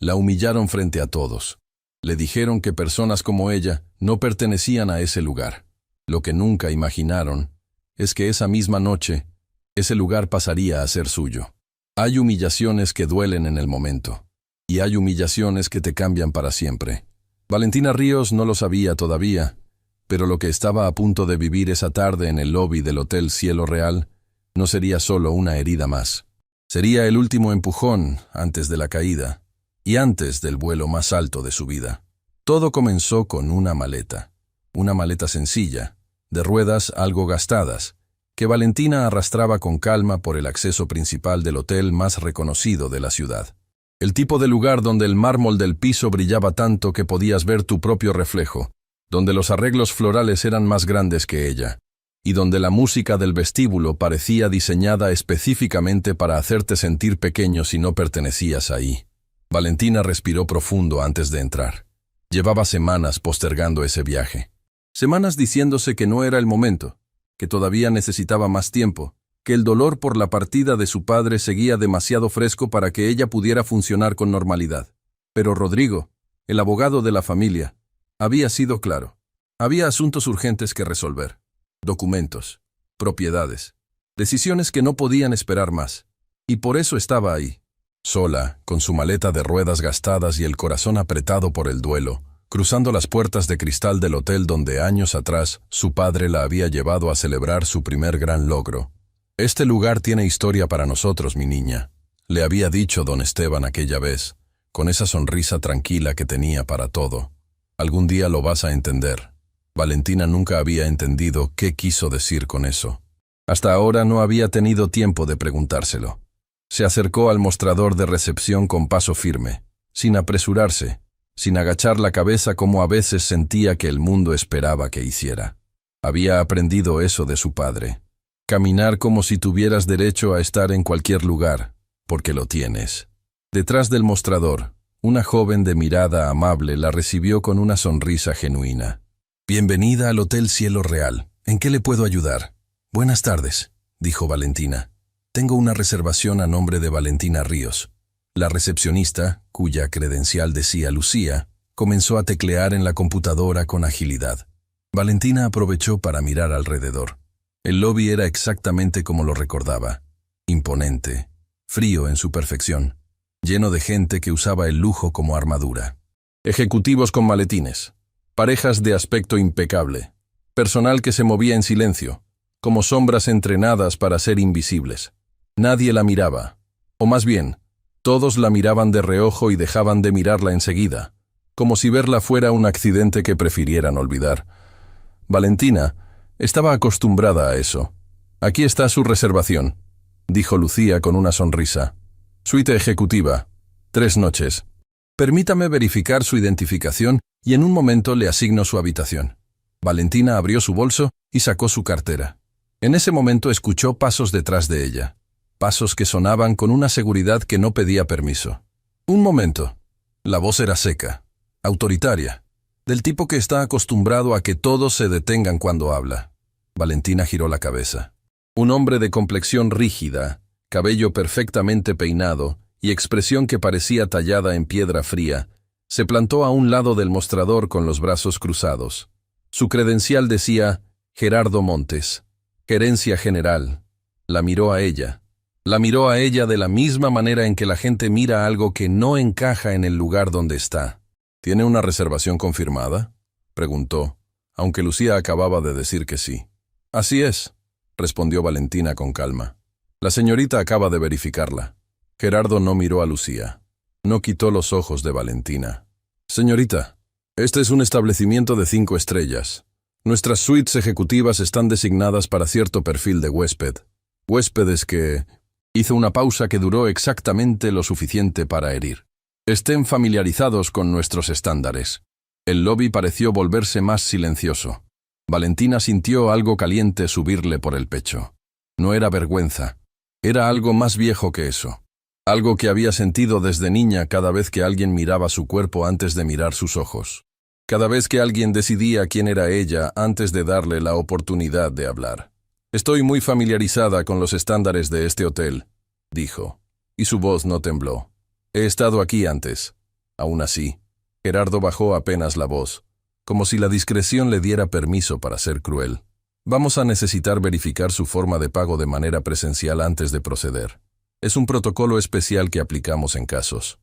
La humillaron frente a todos. Le dijeron que personas como ella no pertenecían a ese lugar. Lo que nunca imaginaron es que esa misma noche, ese lugar pasaría a ser suyo. Hay humillaciones que duelen en el momento, y hay humillaciones que te cambian para siempre. Valentina Ríos no lo sabía todavía, pero lo que estaba a punto de vivir esa tarde en el lobby del Hotel Cielo Real no sería solo una herida más. Sería el último empujón antes de la caída, y antes del vuelo más alto de su vida. Todo comenzó con una maleta sencilla, de ruedas algo gastadas, que Valentina arrastraba con calma por el acceso principal del hotel más reconocido de la ciudad. El tipo de lugar donde el mármol del piso brillaba tanto que podías ver tu propio reflejo, donde los arreglos florales eran más grandes que ella, y donde la música del vestíbulo parecía diseñada específicamente para hacerte sentir pequeño si no pertenecías ahí. Valentina respiró profundo antes de entrar. Llevaba semanas postergando ese viaje. Semanas diciéndose que no era el momento, que todavía necesitaba más tiempo, que el dolor por la partida de su padre seguía demasiado fresco para que ella pudiera funcionar con normalidad. Pero Rodrigo, el abogado de la familia, había sido claro. Había asuntos urgentes que resolver. Documentos, propiedades, decisiones que no podían esperar más. Y por eso estaba ahí, sola, con su maleta de ruedas gastadas y el corazón apretado por el duelo, cruzando las puertas de cristal del hotel donde años atrás su padre la había llevado a celebrar su primer gran logro. «Este lugar tiene historia para nosotros, mi niña», le había dicho don Esteban aquella vez, con esa sonrisa tranquila que tenía para todo. «Algún día lo vas a entender». Valentina nunca había entendido qué quiso decir con eso. Hasta ahora no había tenido tiempo de preguntárselo. Se acercó al mostrador de recepción con paso firme, sin apresurarse, sin agachar la cabeza como a veces sentía que el mundo esperaba que hiciera. Había aprendido eso de su padre. Caminar como si tuvieras derecho a estar en cualquier lugar, porque lo tienes. Detrás del mostrador, una joven de mirada amable la recibió con una sonrisa genuina. «Bienvenida al Hotel Cielo Real. ¿En qué le puedo ayudar?» «Buenas tardes», dijo Valentina. «Tengo una reservación a nombre de Valentina Ríos». La recepcionista, cuya credencial decía Lucía, comenzó a teclear en la computadora con agilidad. Valentina aprovechó para mirar alrededor. El lobby era exactamente como lo recordaba. Imponente, frío en su perfección, lleno de gente que usaba el lujo como armadura. Ejecutivos con maletines, parejas de aspecto impecable, personal que se movía en silencio, como sombras entrenadas para ser invisibles. Nadie la miraba, o más bien, todos la miraban de reojo y dejaban de mirarla enseguida, como si verla fuera un accidente que prefirieran olvidar. Valentina estaba acostumbrada a eso. «Aquí está su reservación», dijo Lucía con una sonrisa. «Suite ejecutiva, 3 noches. Permítame verificar su identificación y en un momento le asigno su habitación». Valentina abrió su bolso y sacó su cartera. En ese momento escuchó pasos detrás de ella. Pasos que sonaban con una seguridad que no pedía permiso. «Un momento». La voz era seca, autoritaria, del tipo que está acostumbrado a que todos se detengan cuando habla. Valentina giró la cabeza. Un hombre de complexión rígida, cabello perfectamente peinado y expresión que parecía tallada en piedra fría, se plantó a un lado del mostrador con los brazos cruzados. Su credencial decía Gerardo Montes, Gerencia General. La miró a ella. La miró a ella de la misma manera en que la gente mira algo que no encaja en el lugar donde está. «¿Tiene una reservación confirmada?», preguntó, aunque Lucía acababa de decir que sí. «Así es», respondió Valentina con calma. «La señorita acaba de verificarla». Gerardo no miró a Lucía. No quitó los ojos de Valentina. «Señorita, este es un establecimiento de 5 estrellas. Nuestras suites ejecutivas están designadas para cierto perfil de huésped. Huéspedes que...» Hizo una pausa que duró exactamente lo suficiente para herir. «Estén familiarizados con nuestros estándares». El lobby pareció volverse más silencioso. Valentina sintió algo caliente subirle por el pecho. No era vergüenza. Era algo más viejo que eso. Algo que había sentido desde niña cada vez que alguien miraba su cuerpo antes de mirar sus ojos. Cada vez que alguien decidía quién era ella antes de darle la oportunidad de hablar. «Estoy muy familiarizada con los estándares de este hotel», dijo, y su voz no tembló. «He estado aquí antes. Aún así, Gerardo bajó apenas la voz, como si la discreción le diera permiso para ser cruel. Vamos a necesitar verificar su forma de pago de manera presencial antes de proceder. Es un protocolo especial que aplicamos en casos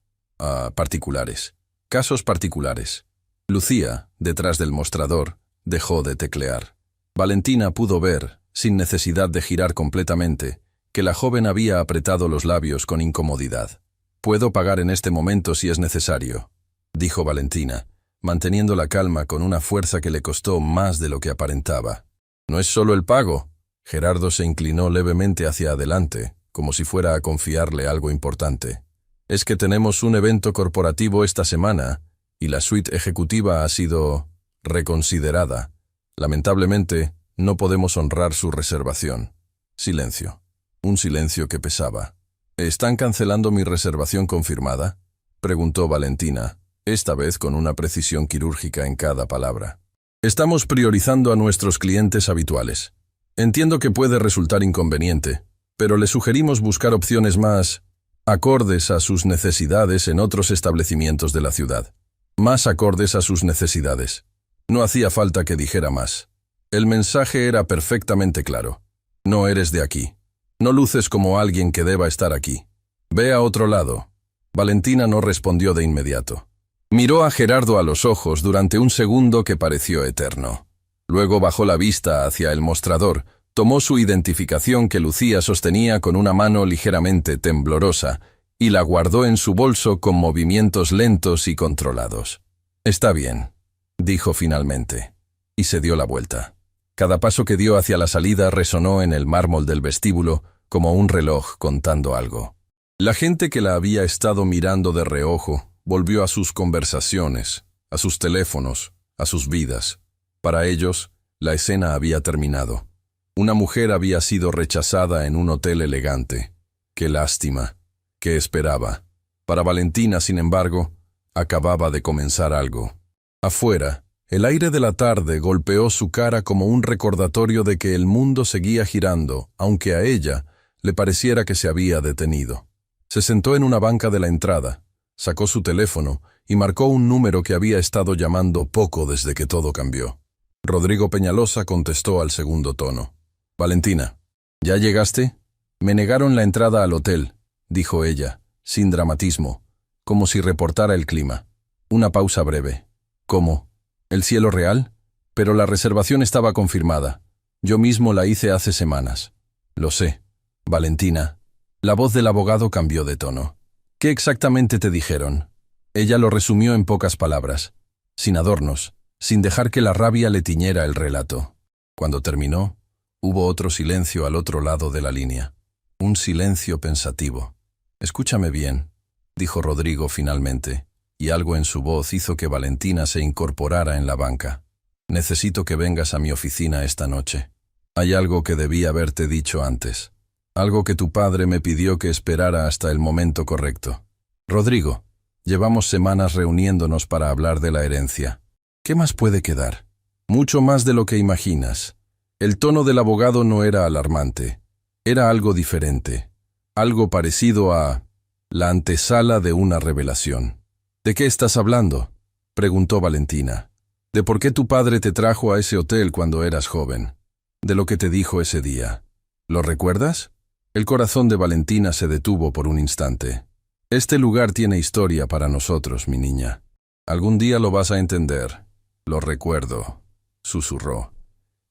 particulares. Casos particulares. Lucía, detrás del mostrador, dejó de teclear. Valentina pudo ver, sin necesidad de girar completamente, que la joven había apretado los labios con incomodidad. «Puedo pagar en este momento si es necesario», dijo Valentina, manteniendo la calma con una fuerza que le costó más de lo que aparentaba. «No es solo el pago». Gerardo se inclinó levemente hacia adelante, como si fuera a confiarle algo importante. «Es que tenemos un evento corporativo esta semana, y la suite ejecutiva ha sido reconsiderada. Lamentablemente, no podemos honrar su reservación». Silencio. Un silencio que pesaba. «¿Están cancelando mi reservación confirmada?», preguntó Valentina, esta vez con una precisión quirúrgica en cada palabra. «Estamos priorizando a nuestros clientes habituales. Entiendo que puede resultar inconveniente, pero le sugerimos buscar opciones más acordes a sus necesidades en otros establecimientos de la ciudad. Más acordes a sus necesidades». No hacía falta que dijera más. El mensaje era perfectamente claro. «No eres de aquí. No luces como alguien que deba estar aquí. Ve a otro lado». Valentina no respondió de inmediato. Miró a Gerardo a los ojos durante un segundo que pareció eterno. Luego bajó la vista hacia el mostrador, tomó su identificación que Lucía sostenía con una mano ligeramente temblorosa y la guardó en su bolso con movimientos lentos y controlados. «Está bien», dijo finalmente, y se dio la vuelta. Cada paso que dio hacia la salida resonó en el mármol del vestíbulo como un reloj contando algo. La gente que la había estado mirando de reojo volvió a sus conversaciones, a sus teléfonos, a sus vidas. Para ellos, la escena había terminado. Una mujer había sido rechazada en un hotel elegante. Qué lástima. ¿Qué esperaba? Para Valentina, sin embargo, acababa de comenzar algo. Afuera, el aire de la tarde golpeó su cara como un recordatorio de que el mundo seguía girando, aunque a ella le pareciera que se había detenido. Se sentó en una banca de la entrada, sacó su teléfono y marcó un número que había estado llamando poco desde que todo cambió. Rodrigo Peñalosa contestó al segundo tono. «Valentina, ¿ya llegaste?» «Me negaron la entrada al hotel», dijo ella, sin dramatismo, como si reportara el clima. Una pausa breve. «¿Cómo? ¿El cielo real?» «Pero la reservación estaba confirmada. Yo mismo la hice hace semanas». «Lo sé. Valentina». La voz del abogado cambió de tono. «¿Qué exactamente te dijeron?» Ella lo resumió en pocas palabras, sin adornos, sin dejar que la rabia le tiñera el relato. Cuando terminó, hubo otro silencio al otro lado de la línea. Un silencio pensativo. «Escúchame bien», dijo Rodrigo finalmente, y algo en su voz hizo que Valentina se incorporara en la banca. «Necesito que vengas a mi oficina esta noche. Hay algo que debí haberte dicho antes. Algo que tu padre me pidió que esperara hasta el momento correcto. Rodrigo, llevamos semanas reuniéndonos para hablar de la herencia. ¿Qué más puede quedar? Mucho más de lo que imaginas». El tono del abogado no era alarmante. Era algo diferente. Algo parecido a la antesala de una revelación. «¿De qué estás hablando?», preguntó Valentina. «¿De por qué tu padre te trajo a ese hotel cuando eras joven? De lo que te dijo ese día. ¿Lo recuerdas?». El corazón de Valentina se detuvo por un instante. «Este lugar tiene historia para nosotros, mi niña. Algún día lo vas a entender». «Lo recuerdo», susurró.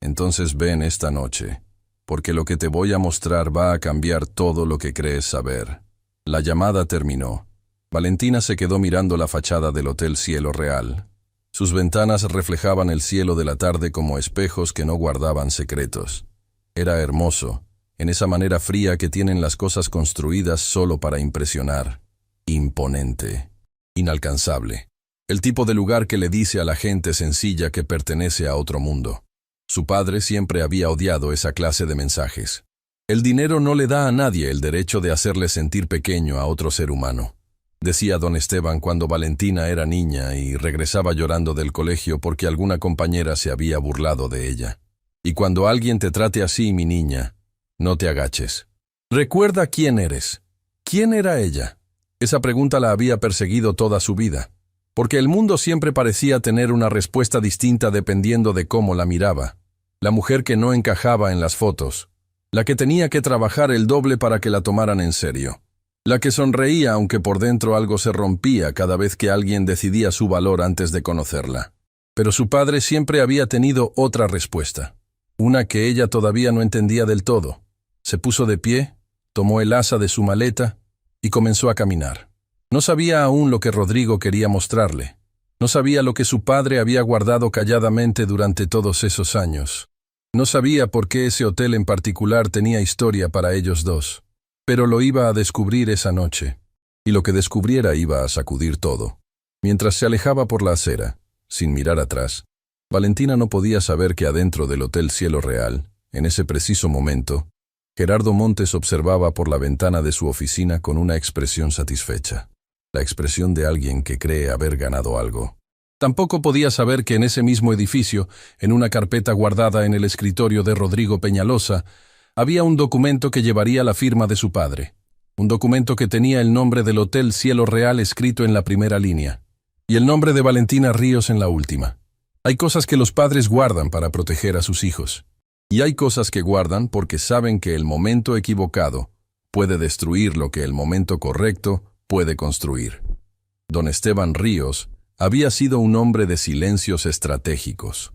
«Entonces ven esta noche, porque lo que te voy a mostrar va a cambiar todo lo que crees saber». La llamada terminó. Valentina se quedó mirando la fachada del Hotel Cielo Real. Sus ventanas reflejaban el cielo de la tarde como espejos que no guardaban secretos. Era hermoso, en esa manera fría que tienen las cosas construidas solo para impresionar. Imponente. Inalcanzable. El tipo de lugar que le dice a la gente sencilla que pertenece a otro mundo. Su padre siempre había odiado esa clase de mensajes. El dinero no le da a nadie el derecho de hacerle sentir pequeño a otro ser humano. Decía don Esteban cuando Valentina era niña y regresaba llorando del colegio porque alguna compañera se había burlado de ella. Y cuando alguien te trate así, mi niña, no te agaches. Recuerda quién eres. ¿Quién era ella? Esa pregunta la había perseguido toda su vida. Porque el mundo siempre parecía tener una respuesta distinta dependiendo de cómo la miraba. La mujer que no encajaba en las fotos. La que tenía que trabajar el doble para que la tomaran en serio. La que sonreía aunque por dentro algo se rompía cada vez que alguien decidía su valor antes de conocerla. Pero su padre siempre había tenido otra respuesta. Una que ella todavía no entendía del todo. Se puso de pie, tomó el asa de su maleta y comenzó a caminar. No sabía aún lo que Rodrigo quería mostrarle. No sabía lo que su padre había guardado calladamente durante todos esos años. No sabía por qué ese hotel en particular tenía historia para ellos dos. Pero lo iba a descubrir esa noche. Y lo que descubriera iba a sacudir todo. Mientras se alejaba por la acera, sin mirar atrás, Valentina no podía saber que adentro del Hotel Cielo Real, en ese preciso momento, Gerardo Montes observaba por la ventana de su oficina con una expresión satisfecha. La expresión de alguien que cree haber ganado algo. Tampoco podía saber que en ese mismo edificio, en una carpeta guardada en el escritorio de Rodrigo Peñalosa, había un documento que llevaría la firma de su padre. Un documento que tenía el nombre del Hotel Cielo Real escrito en la primera línea, y el nombre de Valentina Ríos en la última. Hay cosas que los padres guardan para proteger a sus hijos. Y hay cosas que guardan porque saben que el momento equivocado puede destruir lo que el momento correcto puede construir. Don Esteban Ríos había sido un hombre de silencios estratégicos.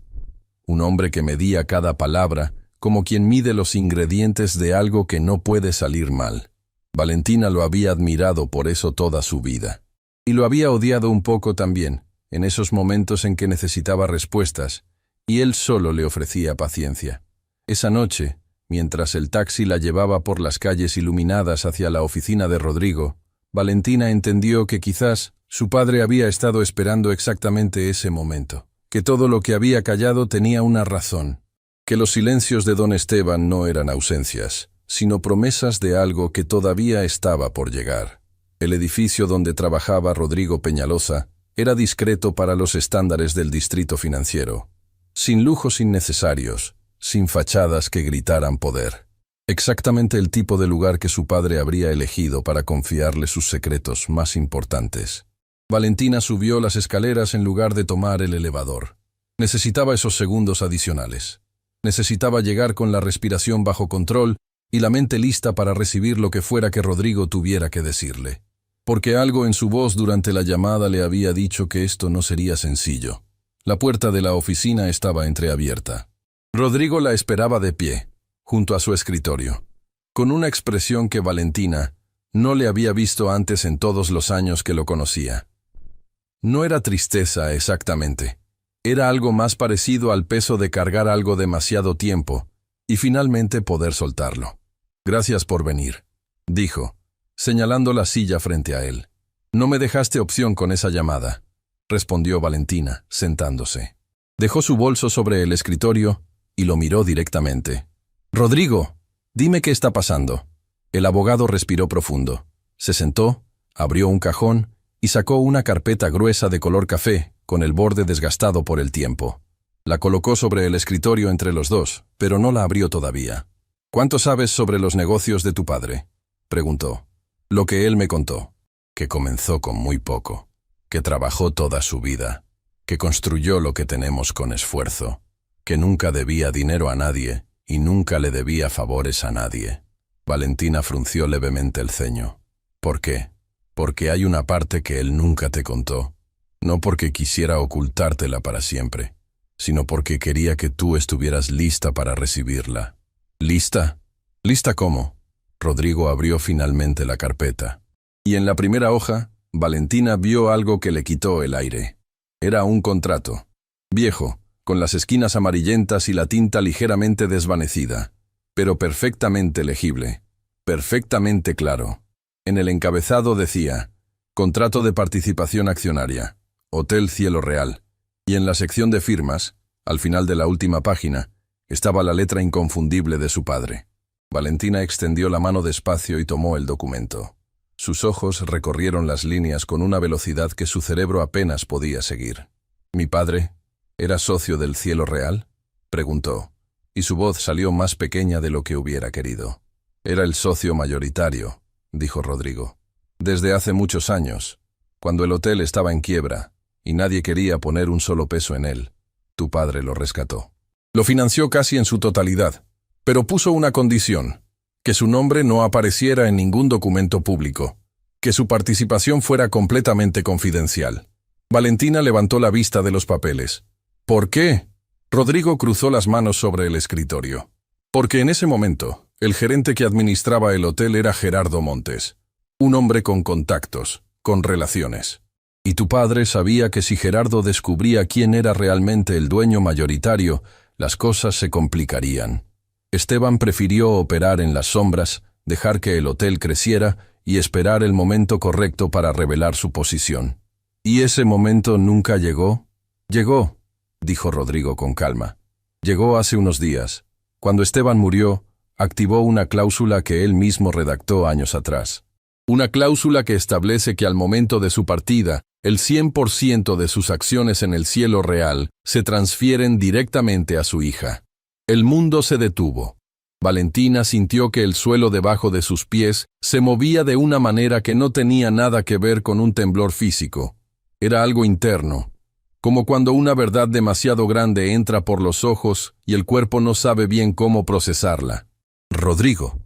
Un hombre que medía cada palabra como quien mide los ingredientes de algo que no puede salir mal. Valentina lo había admirado por eso toda su vida. Y lo había odiado un poco también, en esos momentos en que necesitaba respuestas, y él solo le ofrecía paciencia. Esa noche, mientras el taxi la llevaba por las calles iluminadas hacia la oficina de Rodrigo, Valentina entendió que quizás su padre había estado esperando exactamente ese momento, que todo lo que había callado tenía una razón, que los silencios de don Esteban no eran ausencias, sino promesas de algo que todavía estaba por llegar. El edificio donde trabajaba Rodrigo Peñalosa era discreto para los estándares del distrito financiero, sin lujos innecesarios, sin fachadas que gritaran poder. Exactamente el tipo de lugar que su padre habría elegido para confiarle sus secretos más importantes. Valentina subió las escaleras en lugar de tomar el elevador. Necesitaba esos segundos adicionales. Necesitaba llegar con la respiración bajo control y la mente lista para recibir lo que fuera que Rodrigo tuviera que decirle. Porque algo en su voz durante la llamada le había dicho que esto no sería sencillo. La puerta de la oficina estaba entreabierta. Rodrigo la esperaba de pie, junto a su escritorio, con una expresión que Valentina no le había visto antes en todos los años que lo conocía. No era tristeza exactamente, era algo más parecido al peso de cargar algo demasiado tiempo y finalmente poder soltarlo. «Gracias por venir», dijo, señalando la silla frente a él. «No me dejaste opción con esa llamada», respondió Valentina, sentándose. Dejó su bolso sobre el escritorio y lo miró directamente. «Rodrigo, dime qué está pasando». El abogado respiró profundo. Se sentó, abrió un cajón y sacó una carpeta gruesa de color café, con el borde desgastado por el tiempo. La colocó sobre el escritorio entre los dos, pero no la abrió todavía. «¿Cuánto sabes sobre los negocios de tu padre?», preguntó. «Lo que él me contó, que comenzó con muy poco, que trabajó toda su vida, que construyó lo que tenemos con esfuerzo, que nunca debía dinero a nadie y nunca le debía favores a nadie». Valentina frunció levemente el ceño. «¿Por qué?». «Porque hay una parte que él nunca te contó, no porque quisiera ocultártela para siempre, sino porque quería que tú estuvieras lista para recibirla». «¿Lista? ¿Lista cómo?». Rodrigo abrió finalmente la carpeta. Y en la primera hoja, Valentina vio algo que le quitó el aire. Era un contrato. Viejo, con las esquinas amarillentas y la tinta ligeramente desvanecida, pero perfectamente legible, perfectamente claro. En el encabezado decía, «Contrato de participación accionaria, Hotel Cielo Real», y en la sección de firmas, al final de la última página, estaba la letra inconfundible de su padre. Valentina extendió la mano despacio y tomó el documento. Sus ojos recorrieron las líneas con una velocidad que su cerebro apenas podía seguir. «¿Mi padre era socio del Cielo Real?», preguntó, y su voz salió más pequeña de lo que hubiera querido. «Era el socio mayoritario», dijo Rodrigo. «Desde hace muchos años, cuando el hotel estaba en quiebra, y nadie quería poner un solo peso en él. Tu padre lo rescató. Lo financió casi en su totalidad, pero puso una condición: que su nombre no apareciera en ningún documento público, que su participación fuera completamente confidencial. Valentina levantó la vista de los papeles. ¿Por qué? Rodrigo cruzó las manos sobre el escritorio. Porque en ese momento, el gerente que administraba el hotel era Gerardo Montes, un hombre con contactos, con relaciones. Y tu padre sabía que si Gerardo descubría quién era realmente el dueño mayoritario, las cosas se complicarían. Esteban prefirió operar en las sombras, dejar que el hotel creciera y esperar el momento correcto para revelar su posición. ¿Y ese momento nunca llegó? Llegó, dijo Rodrigo con calma. Llegó hace unos días. Cuando Esteban murió, activó una cláusula que él mismo redactó años atrás. Una cláusula que establece que al momento de su partida, el 100% de sus acciones en el cielo real se transfieren directamente a su hija. El mundo se detuvo. Valentina sintió que el suelo debajo de sus pies se movía de una manera que no tenía nada que ver con un temblor físico. Era algo interno, como cuando una verdad demasiado grande entra por los ojos y el cuerpo no sabe bien cómo procesarla. Rodrigo,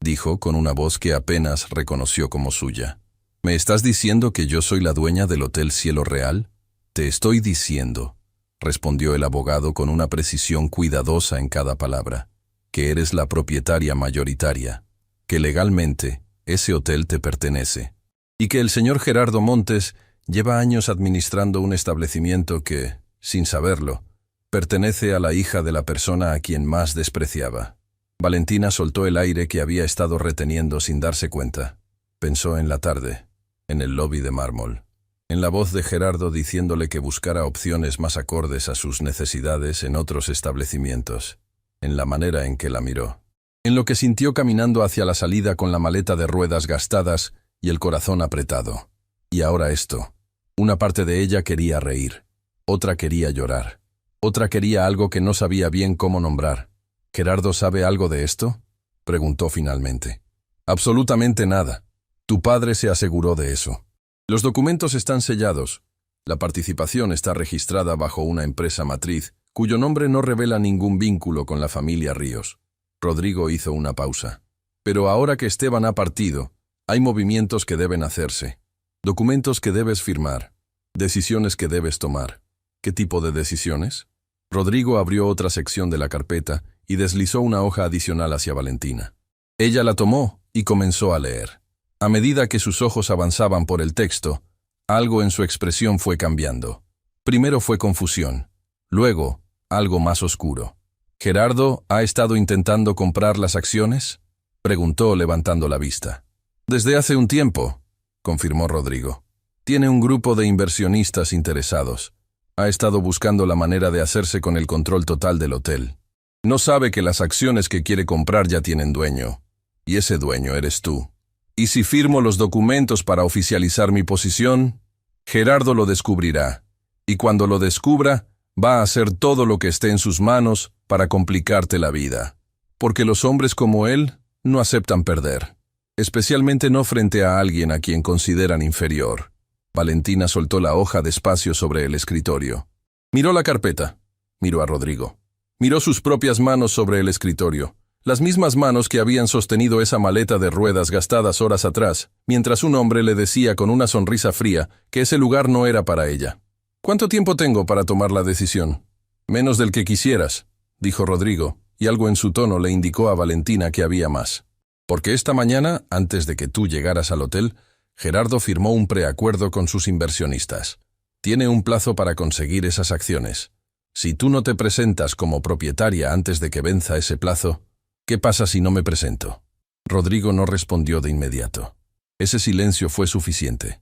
dijo con una voz que apenas reconoció como suya. ¿Me estás diciendo que yo soy la dueña del Hotel Cielo Real? Te estoy diciendo, respondió el abogado con una precisión cuidadosa en cada palabra, que eres la propietaria mayoritaria, que legalmente ese hotel te pertenece, y que el señor Gerardo Montes lleva años administrando un establecimiento que, sin saberlo, pertenece a la hija de la persona a quien más despreciaba. Valentina soltó el aire que había estado reteniendo sin darse cuenta. Pensó en la tarde, en el lobby de mármol, en la voz de Gerardo diciéndole que buscara opciones más acordes a sus necesidades en otros establecimientos, en la manera en que la miró, en lo que sintió caminando hacia la salida con la maleta de ruedas gastadas y el corazón apretado. Y ahora esto. Una parte de ella quería reír, otra quería llorar, otra quería algo que no sabía bien cómo nombrar. ¿Gerardo sabe algo de esto?, preguntó finalmente. Absolutamente nada. Tu padre se aseguró de eso. Los documentos están sellados. La participación está registrada bajo una empresa matriz, cuyo nombre no revela ningún vínculo con la familia Ríos. Rodrigo hizo una pausa. Pero ahora que Esteban ha partido, hay movimientos que deben hacerse. Documentos que debes firmar. Decisiones que debes tomar. ¿Qué tipo de decisiones? Rodrigo abrió otra sección de la carpeta y deslizó una hoja adicional hacia Valentina. Ella la tomó y comenzó a leer. A medida que sus ojos avanzaban por el texto, algo en su expresión fue cambiando. Primero fue confusión, luego algo más oscuro. ¿Gerardo ha estado intentando comprar las acciones?, preguntó levantando la vista. Desde hace un tiempo, confirmó Rodrigo. Tiene un grupo de inversionistas interesados. Ha estado buscando la manera de hacerse con el control total del hotel. No sabe que las acciones que quiere comprar ya tienen dueño, y ese dueño eres tú. Y si firmo los documentos para oficializar mi posición, Gerardo lo descubrirá, y cuando lo descubra, va a hacer todo lo que esté en sus manos para complicarte la vida. Porque los hombres como él no aceptan perder, especialmente no frente a alguien a quien consideran inferior. Valentina soltó la hoja despacio sobre el escritorio. Miró la carpeta, miró a Rodrigo. Miró sus propias manos sobre el escritorio, las mismas manos que habían sostenido esa maleta de ruedas gastadas horas atrás, mientras un hombre le decía con una sonrisa fría que ese lugar no era para ella. ¿Cuánto tiempo tengo para tomar la decisión? Menos del que quisieras, dijo Rodrigo, y algo en su tono le indicó a Valentina que había más. Porque esta mañana, antes de que tú llegaras al hotel, Gerardo firmó un preacuerdo con sus inversionistas. Tiene un plazo para conseguir esas acciones. Si tú no te presentas como propietaria antes de que venza ese plazo, ¿qué pasa si no me presento? Rodrigo no respondió de inmediato. Ese silencio fue suficiente.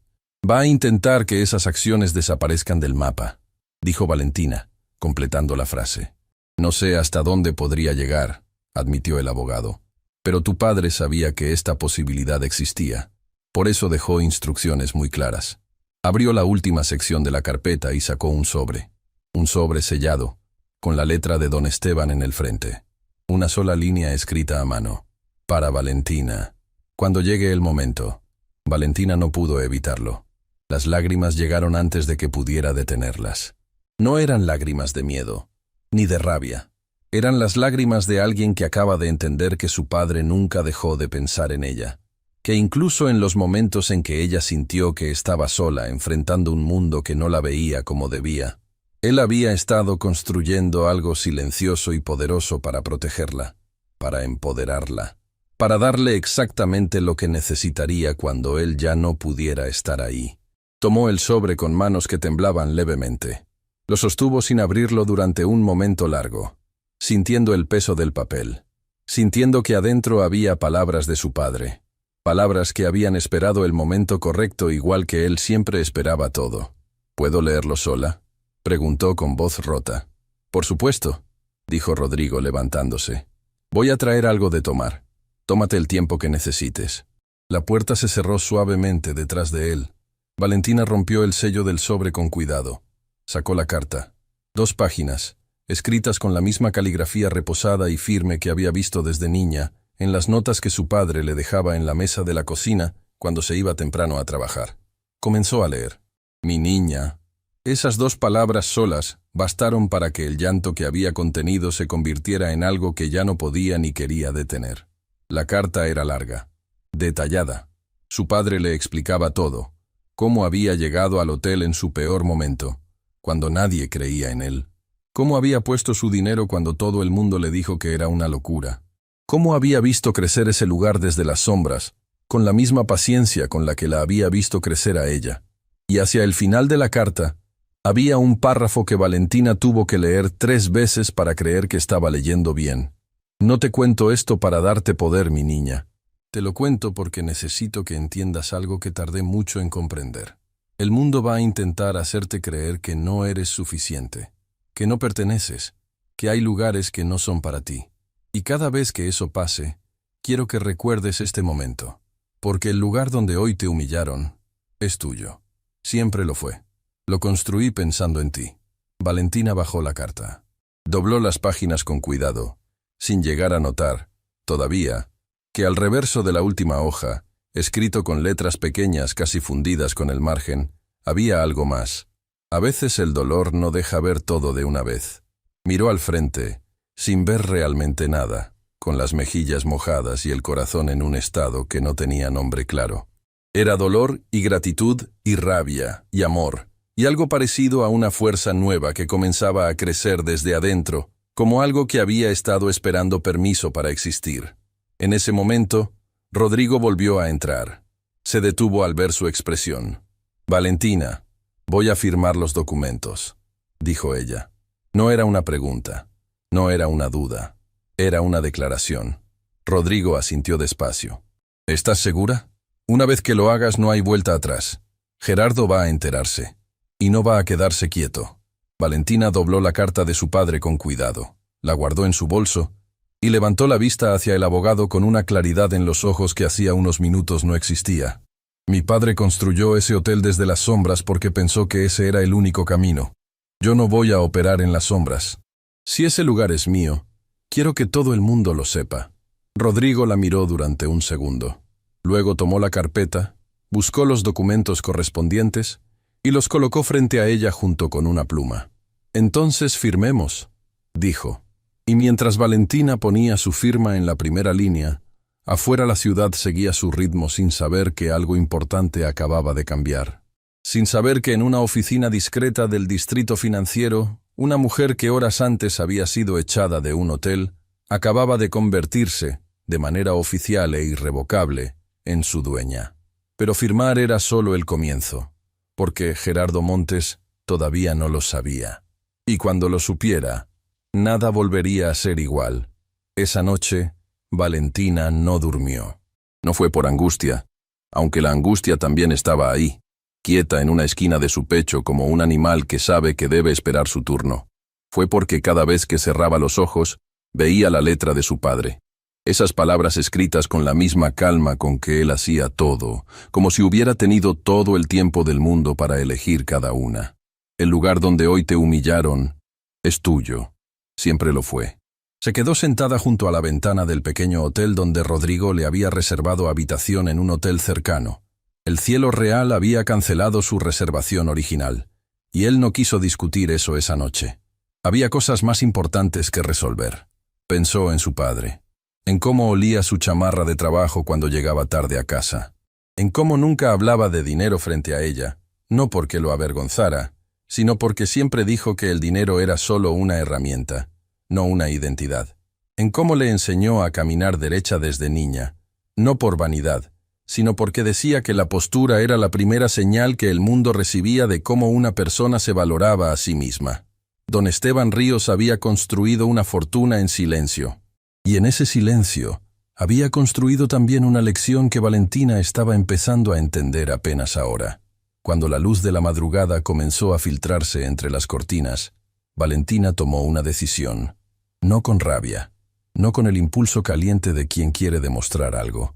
Va a intentar que esas acciones desaparezcan del mapa, dijo Valentina, completando la frase. No sé hasta dónde podría llegar, admitió el abogado. Pero tu padre sabía que esta posibilidad existía. Por eso dejó instrucciones muy claras. Abrió la última sección de la carpeta y sacó un sobre. Un sobre sellado, con la letra de don Esteban en el frente. Una sola línea escrita a mano. Para Valentina. Cuando llegue el momento. Valentina no pudo evitarlo. Las lágrimas llegaron antes de que pudiera detenerlas. No eran lágrimas de miedo, ni de rabia. Eran las lágrimas de alguien que acaba de entender que su padre nunca dejó de pensar en ella, que incluso en los momentos en que ella sintió que estaba sola enfrentando un mundo que no la veía como debía, él había estado construyendo algo silencioso y poderoso para protegerla, para empoderarla, para darle exactamente lo que necesitaría cuando él ya no pudiera estar ahí. Tomó el sobre con manos que temblaban levemente. Lo sostuvo sin abrirlo durante un momento largo, sintiendo el peso del papel, sintiendo que adentro había palabras de su padre, palabras que habían esperado el momento correcto igual que él siempre esperaba todo. ¿Puedo leerlo sola?, preguntó con voz rota. Por supuesto, dijo Rodrigo levantándose. Voy a traer algo de tomar. Tómate el tiempo que necesites. La puerta se cerró suavemente detrás de él. Valentina rompió el sello del sobre con cuidado. Sacó la carta. 2 páginas, escritas con la misma caligrafía reposada y firme que había visto desde niña, en las notas que su padre le dejaba en la mesa de la cocina cuando se iba temprano a trabajar. Comenzó a leer. Mi niña. Esas 2 palabras solas bastaron para que el llanto que había contenido se convirtiera en algo que ya no podía ni quería detener. La carta era larga, detallada. Su padre le explicaba todo, cómo había llegado al hotel en su peor momento, cuando nadie creía en él, cómo había puesto su dinero cuando todo el mundo le dijo que era una locura, cómo había visto crecer ese lugar desde las sombras, con la misma paciencia con la que la había visto crecer a ella. Y hacia el final de la carta, había un párrafo que Valentina tuvo que leer 3 veces para creer que estaba leyendo bien. No te cuento esto para darte poder, mi niña. Te lo cuento porque necesito que entiendas algo que tardé mucho en comprender. El mundo va a intentar hacerte creer que no eres suficiente, que no perteneces, que hay lugares que no son para ti. Y cada vez que eso pase, quiero que recuerdes este momento, porque el lugar donde hoy te humillaron es tuyo. Siempre lo fue. Lo construí pensando en ti. Valentina bajó la carta. Dobló las páginas con cuidado, sin llegar a notar, todavía, que al reverso de la última hoja, escrito con letras pequeñas casi fundidas con el margen, había algo más. A veces el dolor no deja ver todo de una vez. Miró al frente, sin ver realmente nada, con las mejillas mojadas y el corazón en un estado que no tenía nombre claro. Era dolor y gratitud y rabia y amor, y algo parecido a una fuerza nueva que comenzaba a crecer desde adentro, como algo que había estado esperando permiso para existir. En ese momento, Rodrigo volvió a entrar. Se detuvo al ver su expresión. Valentina, voy a firmar los documentos, dijo ella. No era una pregunta, no era una duda, era una declaración. Rodrigo asintió despacio. ¿Estás segura? Una vez que lo hagas no hay vuelta atrás. Gerardo va a enterarse. Y no va a quedarse quieto. Valentina dobló la carta de su padre con cuidado, la guardó en su bolso y levantó la vista hacia el abogado con una claridad en los ojos que hacía unos minutos no existía. Mi padre construyó ese hotel desde las sombras porque pensó que ese era el único camino. Yo no voy a operar en las sombras. Si ese lugar es mío, quiero que todo el mundo lo sepa. Rodrigo la miró durante un segundo. Luego tomó la carpeta, buscó los documentos correspondientes y los colocó frente a ella junto con una pluma. Entonces firmemos, dijo. Y mientras Valentina ponía su firma en la primera línea, afuera la ciudad seguía su ritmo sin saber que algo importante acababa de cambiar. Sin saber que en una oficina discreta del distrito financiero, una mujer que horas antes había sido echada de un hotel, acababa de convertirse, de manera oficial e irrevocable, en su dueña. Pero firmar era solo el comienzo, porque Gerardo Montes todavía no lo sabía. Y cuando lo supiera, nada volvería a ser igual. Esa noche, Valentina no durmió. No fue por angustia, aunque la angustia también estaba ahí, quieta en una esquina de su pecho como un animal que sabe que debe esperar su turno. Fue porque cada vez que cerraba los ojos, veía la letra de su padre. Esas palabras escritas con la misma calma con que él hacía todo, como si hubiera tenido todo el tiempo del mundo para elegir cada una. El lugar donde hoy te humillaron es tuyo. Siempre lo fue. Se quedó sentada junto a la ventana del pequeño hotel donde Rodrigo le había reservado habitación en un hotel cercano. El cielo real había cancelado su reservación original, y él no quiso discutir eso esa noche. Había cosas más importantes que resolver. Pensó en su padre, en cómo olía su chamarra de trabajo cuando llegaba tarde a casa, en cómo nunca hablaba de dinero frente a ella, no porque lo avergonzara, sino porque siempre dijo que el dinero era solo una herramienta, no una identidad. En cómo le enseñó a caminar derecha desde niña, no por vanidad, sino porque decía que la postura era la primera señal que el mundo recibía de cómo una persona se valoraba a sí misma. Don Esteban Ríos había construido una fortuna en silencio, y en ese silencio había construido también una lección que Valentina estaba empezando a entender apenas ahora. Cuando la luz de la madrugada comenzó a filtrarse entre las cortinas, Valentina tomó una decisión, no con rabia, no con el impulso caliente de quien quiere demostrar algo,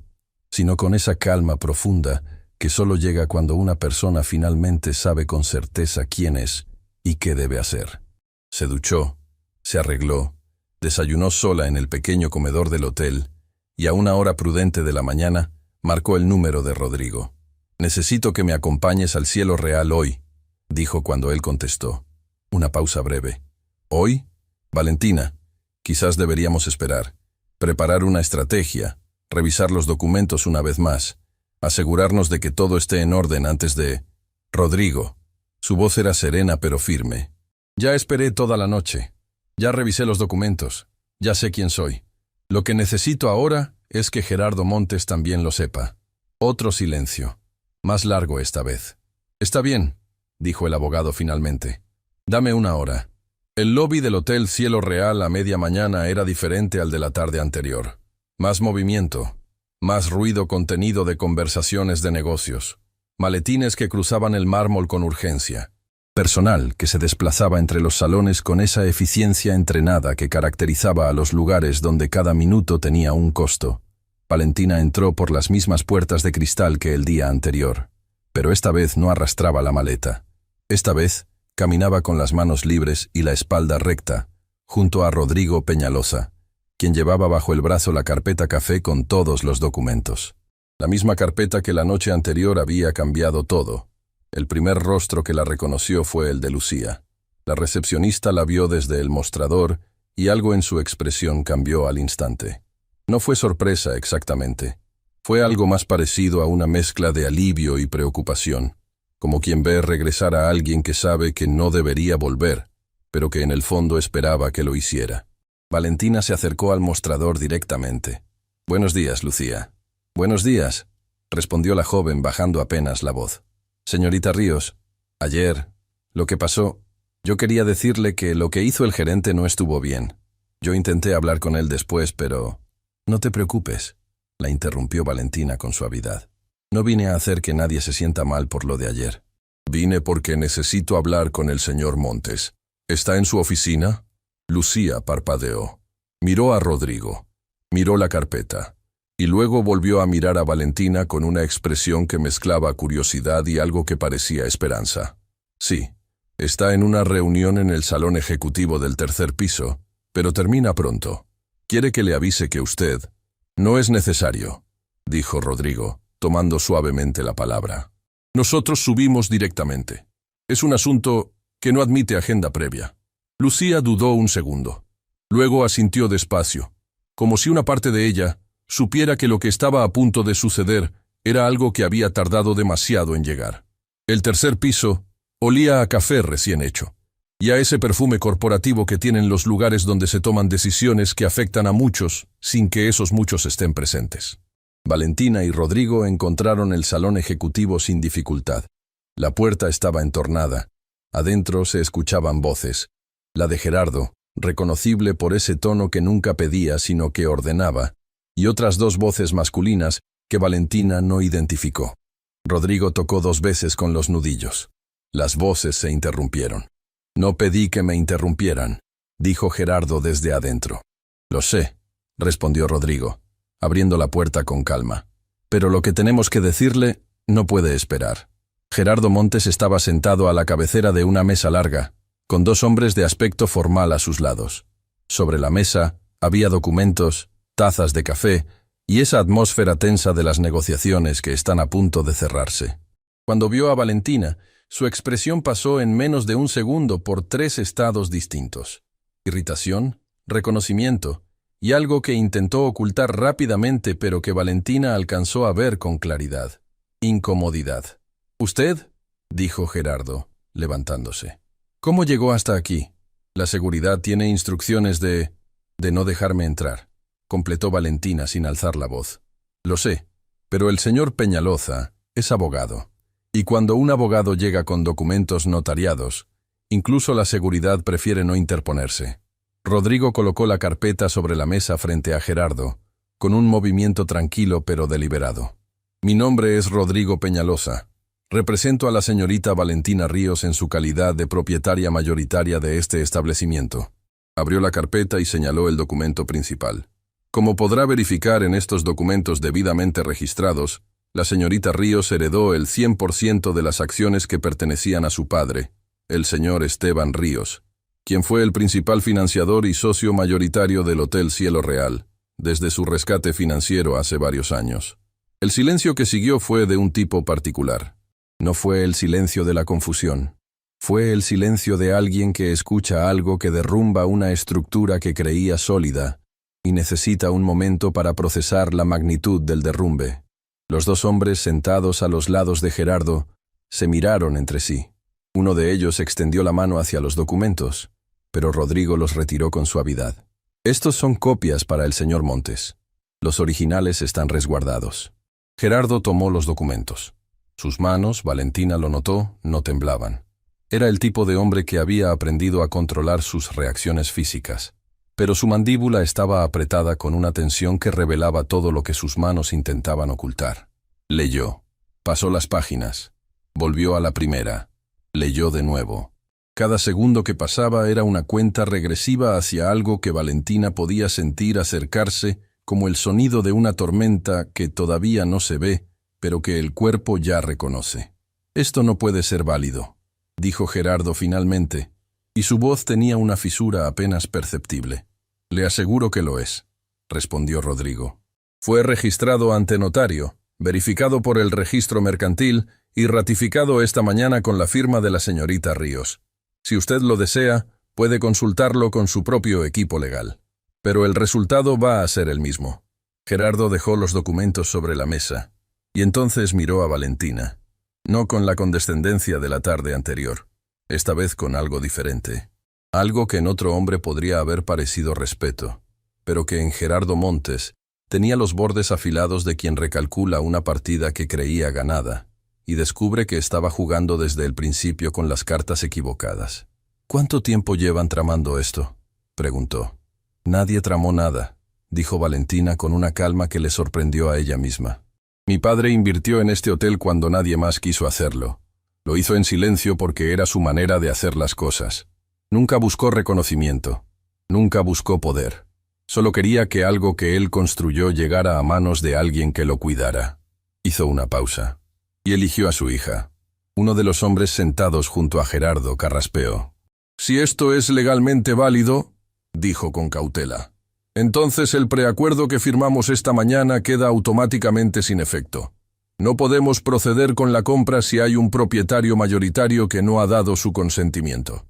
sino con esa calma profunda que solo llega cuando una persona finalmente sabe con certeza quién es y qué debe hacer. Se duchó, se arregló, desayunó sola en el pequeño comedor del hotel y a una hora prudente de la mañana marcó el número de Rodrigo. «Necesito que me acompañes al cielo real hoy», dijo cuando él contestó. Una pausa breve. «¿Hoy? Valentina, quizás deberíamos esperar, preparar una estrategia, revisar los documentos una vez más, asegurarnos de que todo esté en orden antes de...» «Rodrigo». Su voz era serena pero firme. «Ya esperé toda la noche. Ya revisé los documentos. Ya sé quién soy. Lo que necesito ahora es que Gerardo Montes también lo sepa». Otro silencio. Más largo esta vez. «Está bien», dijo el abogado finalmente. «Dame una hora». El lobby del Hotel Cielo Real a media mañana era diferente al de la tarde anterior. Más movimiento, más ruido contenido de conversaciones de negocios, maletines que cruzaban el mármol con urgencia, personal que se desplazaba entre los salones con esa eficiencia entrenada que caracterizaba a los lugares donde cada minuto tenía un costo. Valentina entró por las mismas puertas de cristal que el día anterior, pero esta vez no arrastraba la maleta. Esta vez caminaba con las manos libres y la espalda recta, junto a Rodrigo Peñalosa, quien llevaba bajo el brazo la carpeta café con todos los documentos. La misma carpeta que la noche anterior había cambiado todo. El primer rostro que la reconoció fue el de Lucía. La recepcionista la vio desde el mostrador y algo en su expresión cambió al instante. No fue sorpresa exactamente. Fue algo más parecido a una mezcla de alivio y preocupación, como quien ve regresar a alguien que sabe que no debería volver, pero que en el fondo esperaba que lo hiciera. Valentina se acercó al mostrador directamente. «Buenos días, Lucía». «Buenos días», respondió la joven bajando apenas la voz. «Señorita Ríos, ayer, lo que pasó, yo quería decirle que lo que hizo el gerente no estuvo bien. Yo intenté hablar con él después, pero...» «No te preocupes», la interrumpió Valentina con suavidad. «No vine a hacer que nadie se sienta mal por lo de ayer». «Vine porque necesito hablar con el señor Montes. ¿Está en su oficina?» Lucía parpadeó. Miró a Rodrigo. Miró la carpeta. Y luego volvió a mirar a Valentina con una expresión que mezclaba curiosidad y algo que parecía esperanza. «Sí, está en una reunión en el salón ejecutivo del tercer piso, pero termina pronto. ¿Quiere que le avise que usted...» «No es necesario», dijo Rodrigo, tomando suavemente la palabra. «Nosotros subimos directamente. Es un asunto que no admite agenda previa». Lucía dudó un segundo. Luego asintió despacio, como si una parte de ella supiera que lo que estaba a punto de suceder era algo que había tardado demasiado en llegar. El tercer piso olía a café recién hecho, y a ese perfume corporativo que tienen los lugares donde se toman decisiones que afectan a muchos sin que esos muchos estén presentes. Valentina y Rodrigo encontraron el salón ejecutivo sin dificultad. La puerta estaba entornada. Adentro se escuchaban voces. La de Gerardo, reconocible por ese tono que nunca pedía sino que ordenaba, y otras dos voces masculinas que Valentina no identificó. Rodrigo tocó 2 veces con los nudillos. Las voces se interrumpieron. «No pedí que me interrumpieran», dijo Gerardo desde adentro. «Lo sé», respondió Rodrigo, abriendo la puerta con calma. «Pero lo que tenemos que decirle no puede esperar». Gerardo Montes estaba sentado a la cabecera de una mesa larga, con 2 hombres de aspecto formal a sus lados. Sobre la mesa había documentos, tazas de café y esa atmósfera tensa de las negociaciones que están a punto de cerrarse. Cuando vio a Valentina, su expresión pasó en menos de un segundo por 3 estados distintos: irritación, reconocimiento y algo que intentó ocultar rápidamente pero que Valentina alcanzó a ver con claridad: incomodidad. «¿Usted?», dijo Gerardo, levantándose. «¿Cómo llegó hasta aquí? La seguridad tiene instrucciones de no dejarme entrar», completó Valentina sin alzar la voz. «Lo sé, pero el señor Peñaloza es abogado. Y cuando un abogado llega con documentos notariados, incluso la seguridad prefiere no interponerse». Rodrigo colocó la carpeta sobre la mesa frente a Gerardo, con un movimiento tranquilo pero deliberado. «Mi nombre es Rodrigo Peñaloza. Represento a la señorita Valentina Ríos en su calidad de propietaria mayoritaria de este establecimiento». Abrió la carpeta y señaló el documento principal. «Como podrá verificar en estos documentos debidamente registrados, la señorita Ríos heredó el 100% de las acciones que pertenecían a su padre, el señor Esteban Ríos, quien fue el principal financiador y socio mayoritario del Hotel Cielo Real, desde su rescate financiero hace varios años. El silencio que siguió fue de un tipo particular. No fue el silencio de la confusión. Fue el silencio de alguien que escucha algo que derrumba una estructura que creía sólida y necesita un momento para procesar la magnitud del derrumbe. Los 2 hombres sentados a los lados de Gerardo se miraron entre sí. Uno de ellos extendió la mano hacia los documentos, pero Rodrigo los retiró con suavidad. «Estos son copias para el señor Montes. Los originales están resguardados». Gerardo tomó los documentos. Sus manos, Valentina lo notó, no temblaban. Era el tipo de hombre que había aprendido a controlar sus reacciones físicas, pero su mandíbula estaba apretada con una tensión que revelaba todo lo que sus manos intentaban ocultar. Leyó. Pasó las páginas. Volvió a la primera. Leyó de nuevo. Cada segundo que pasaba era una cuenta regresiva hacia algo que Valentina podía sentir acercarse, como el sonido de una tormenta que todavía no se ve, pero que el cuerpo ya reconoce. «Esto no puede ser válido», dijo Gerardo finalmente, y su voz tenía una fisura apenas perceptible. «Le aseguro que lo es», respondió Rodrigo. «Fue registrado ante notario, verificado por el registro mercantil y ratificado esta mañana con la firma de la señorita Ríos. Si usted lo desea, puede consultarlo con su propio equipo legal. Pero el resultado va a ser el mismo». Gerardo dejó los documentos sobre la mesa, y entonces miró a Valentina, no con la condescendencia de la tarde anterior, esta vez con algo diferente. Algo que en otro hombre podría haber parecido respeto, pero que en Gerardo Montes tenía los bordes afilados de quien recalcula una partida que creía ganada, y descubre que estaba jugando desde el principio con las cartas equivocadas. «¿Cuánto tiempo llevan tramando esto?», preguntó. «Nadie tramó nada», dijo Valentina con una calma que le sorprendió a ella misma. «Mi padre invirtió en este hotel cuando nadie más quiso hacerlo. Lo hizo en silencio porque era su manera de hacer las cosas. Nunca buscó reconocimiento. Nunca buscó poder. Solo quería que algo que él construyó llegara a manos de alguien que lo cuidara». Hizo una pausa. Y eligió a su hija. Uno de los hombres sentados junto a Gerardo carraspeó. «Si esto es legalmente válido», dijo con cautela, «entonces el preacuerdo que firmamos esta mañana queda automáticamente sin efecto. No podemos proceder con la compra si hay un propietario mayoritario que no ha dado su consentimiento».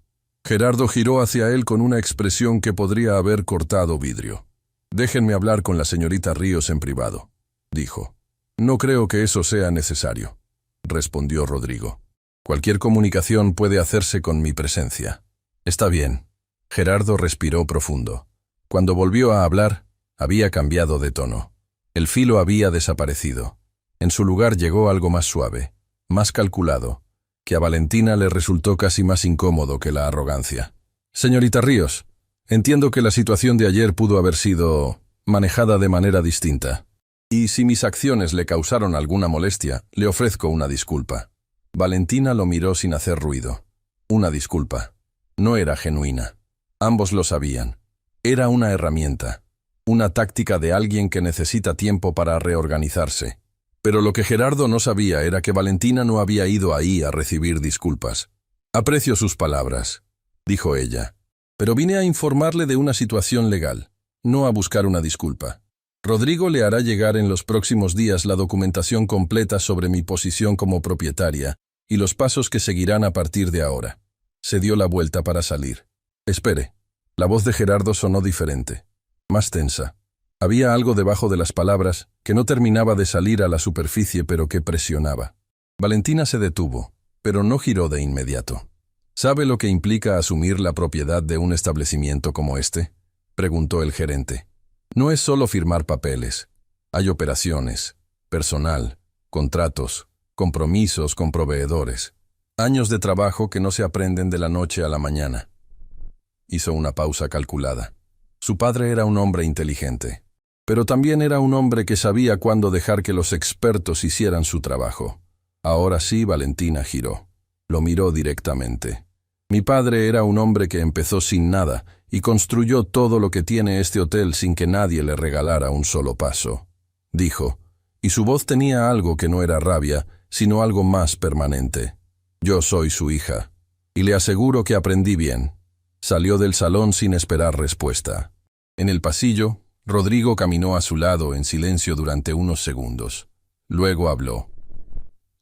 Gerardo giró hacia él con una expresión que podría haber cortado vidrio. «Déjenme hablar con la señorita Ríos en privado», dijo. «No creo que eso sea necesario», respondió Rodrigo. «Cualquier comunicación puede hacerse con mi presencia». «Está bien». Gerardo respiró profundo. Cuando volvió a hablar, había cambiado de tono. El filo había desaparecido. En su lugar llegó algo más suave, más calculado, que a Valentina le resultó casi más incómodo que la arrogancia. «Señorita Ríos, entiendo que la situación de ayer pudo haber sido manejada de manera distinta. Y si mis acciones le causaron alguna molestia, le ofrezco una disculpa». Valentina lo miró sin hacer ruido. Una disculpa. No era genuina. Ambos lo sabían. Era una herramienta, una táctica de alguien que necesita tiempo para reorganizarse. Pero lo que Gerardo no sabía era que Valentina no había ido ahí a recibir disculpas. «Aprecio sus palabras», dijo ella, «pero vine a informarle de una situación legal, no a buscar una disculpa». Rodrigo le hará llegar en los próximos días la documentación completa sobre mi posición como propietaria y los pasos que seguirán a partir de ahora. Se dio la vuelta para salir. Espere. La voz de Gerardo sonó diferente, más tensa. Había algo debajo de las palabras que no terminaba de salir a la superficie pero que presionaba. Valentina se detuvo, pero no giró de inmediato. ¿Sabe lo que implica asumir la propiedad de un establecimiento como este?, preguntó el gerente. No es solo firmar papeles. Hay operaciones, personal, contratos, compromisos con proveedores. Años de trabajo que no se aprenden de la noche a la mañana. Hizo una pausa calculada. Su padre era un hombre inteligente, pero también era un hombre que sabía cuándo dejar que los expertos hicieran su trabajo. Ahora sí, Valentina giró. Lo miró directamente. Mi padre era un hombre que empezó sin nada y construyó todo lo que tiene este hotel sin que nadie le regalara un solo paso, dijo, y su voz tenía algo que no era rabia, sino algo más permanente. Yo soy su hija, y le aseguro que aprendí bien. Salió del salón sin esperar respuesta. En el pasillo, Rodrigo caminó a su lado en silencio durante unos segundos. Luego habló.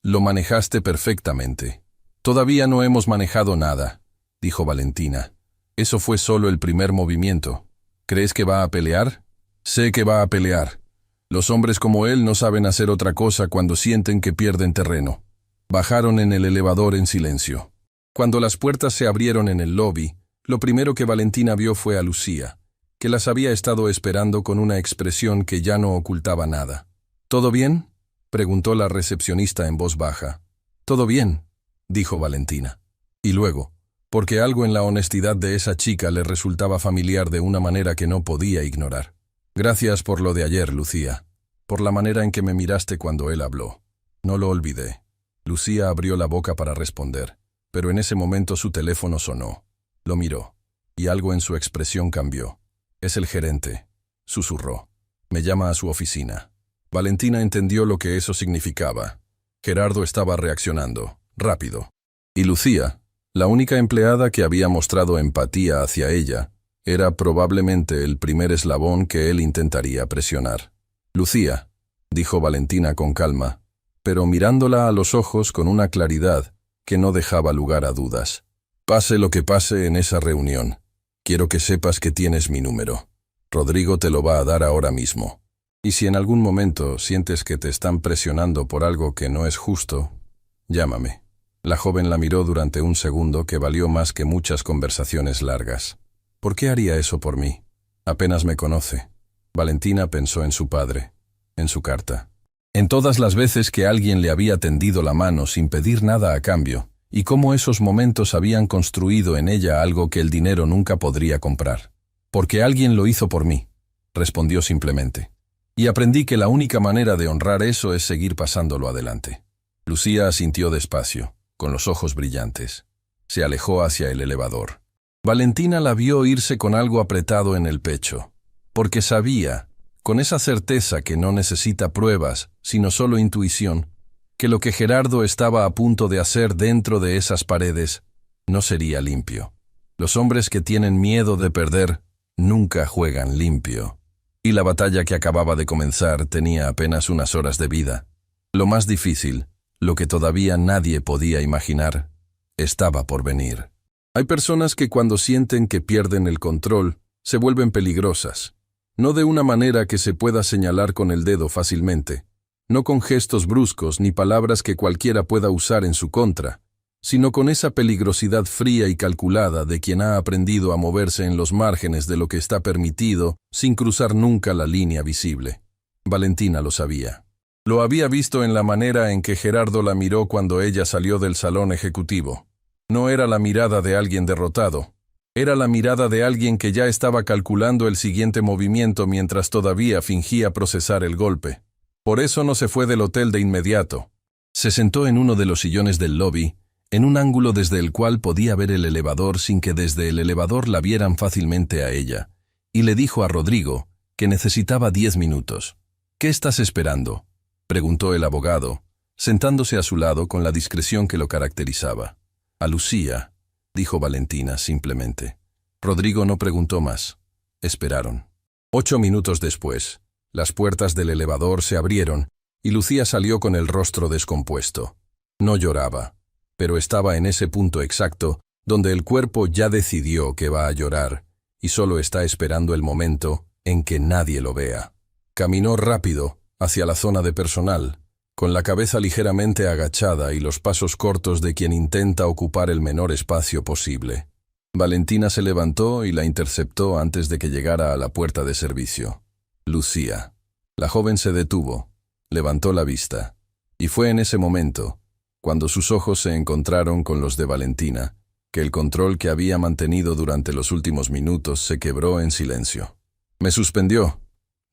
Lo manejaste perfectamente. Todavía no hemos manejado nada, dijo Valentina. Eso fue solo el primer movimiento. ¿Crees que va a pelear? Sé que va a pelear. Los hombres como él no saben hacer otra cosa cuando sienten que pierden terreno. Bajaron en el elevador en silencio. Cuando las puertas se abrieron en el lobby, lo primero que Valentina vio fue a Lucía, que las había estado esperando con una expresión que ya no ocultaba nada. ¿Todo bien?, preguntó la recepcionista en voz baja. «Todo bien», dijo Valentina. Y luego, porque algo en la honestidad de esa chica le resultaba familiar de una manera que no podía ignorar. «Gracias por lo de ayer, Lucía, por la manera en que me miraste cuando él habló. No lo olvidé». Lucía abrió la boca para responder, pero en ese momento su teléfono sonó. Lo miró, y algo en su expresión cambió. «Es el gerente», susurró. «Me llama a su oficina». Valentina entendió lo que eso significaba. Gerardo estaba reaccionando, rápido. Y Lucía, la única empleada que había mostrado empatía hacia ella, era probablemente el primer eslabón que él intentaría presionar. «Lucía», dijo Valentina con calma, pero mirándola a los ojos con una claridad que no dejaba lugar a dudas. «Pase lo que pase en esa reunión, quiero que sepas que tienes mi número. Rodrigo te lo va a dar ahora mismo. Y si en algún momento sientes que te están presionando por algo que no es justo, llámame». La joven la miró durante un segundo que valió más que muchas conversaciones largas. «¿Por qué haría eso por mí? Apenas me conoce». Valentina pensó en su padre, en su carta, en todas las veces que alguien le había tendido la mano sin pedir nada a cambio, y cómo esos momentos habían construido en ella algo que el dinero nunca podría comprar. «Porque alguien lo hizo por mí», respondió simplemente. «Y aprendí que la única manera de honrar eso es seguir pasándolo adelante». Lucía asintió despacio, con los ojos brillantes. Se alejó hacia el elevador. Valentina la vio irse con algo apretado en el pecho, porque sabía, con esa certeza que no necesita pruebas, sino solo intuición, que lo que Gerardo estaba a punto de hacer dentro de esas paredes no sería limpio. Los hombres que tienen miedo de perder nunca juegan limpio. Y la batalla que acababa de comenzar tenía apenas unas horas de vida. Lo más difícil, lo que todavía nadie podía imaginar, estaba por venir. Hay personas que cuando sienten que pierden el control, se vuelven peligrosas. No de una manera que se pueda señalar con el dedo fácilmente, no con gestos bruscos ni palabras que cualquiera pueda usar en su contra, sino con esa peligrosidad fría y calculada de quien ha aprendido a moverse en los márgenes de lo que está permitido sin cruzar nunca la línea visible. Valentina lo sabía. Lo había visto en la manera en que Gerardo la miró cuando ella salió del salón ejecutivo. No era la mirada de alguien derrotado. Era la mirada de alguien que ya estaba calculando el siguiente movimiento mientras todavía fingía procesar el golpe. Por eso no se fue del hotel de inmediato. Se sentó en uno de los sillones del lobby, en un ángulo desde el cual podía ver el elevador sin que desde el elevador la vieran fácilmente a ella, y le dijo a Rodrigo que necesitaba 10 minutos. «¿Qué estás esperando?», preguntó el abogado, sentándose a su lado con la discreción que lo caracterizaba. «A Lucía», dijo Valentina simplemente. Rodrigo no preguntó más. Esperaron. 8 minutos después, Las puertas del elevador se abrieron y Lucía salió con el rostro descompuesto. No lloraba, pero estaba en ese punto exacto donde el cuerpo ya decidió que va a llorar y solo está esperando el momento en que nadie lo vea. Caminó rápido hacia la zona de personal, con la cabeza ligeramente agachada y los pasos cortos de quien intenta ocupar el menor espacio posible. Valentina se levantó y la interceptó antes de que llegara a la puerta de servicio. Lucía. La joven se detuvo, levantó la vista, y fue en ese momento, cuando sus ojos se encontraron con los de Valentina, que el control que había mantenido durante los últimos minutos se quebró en silencio. «Me suspendió»,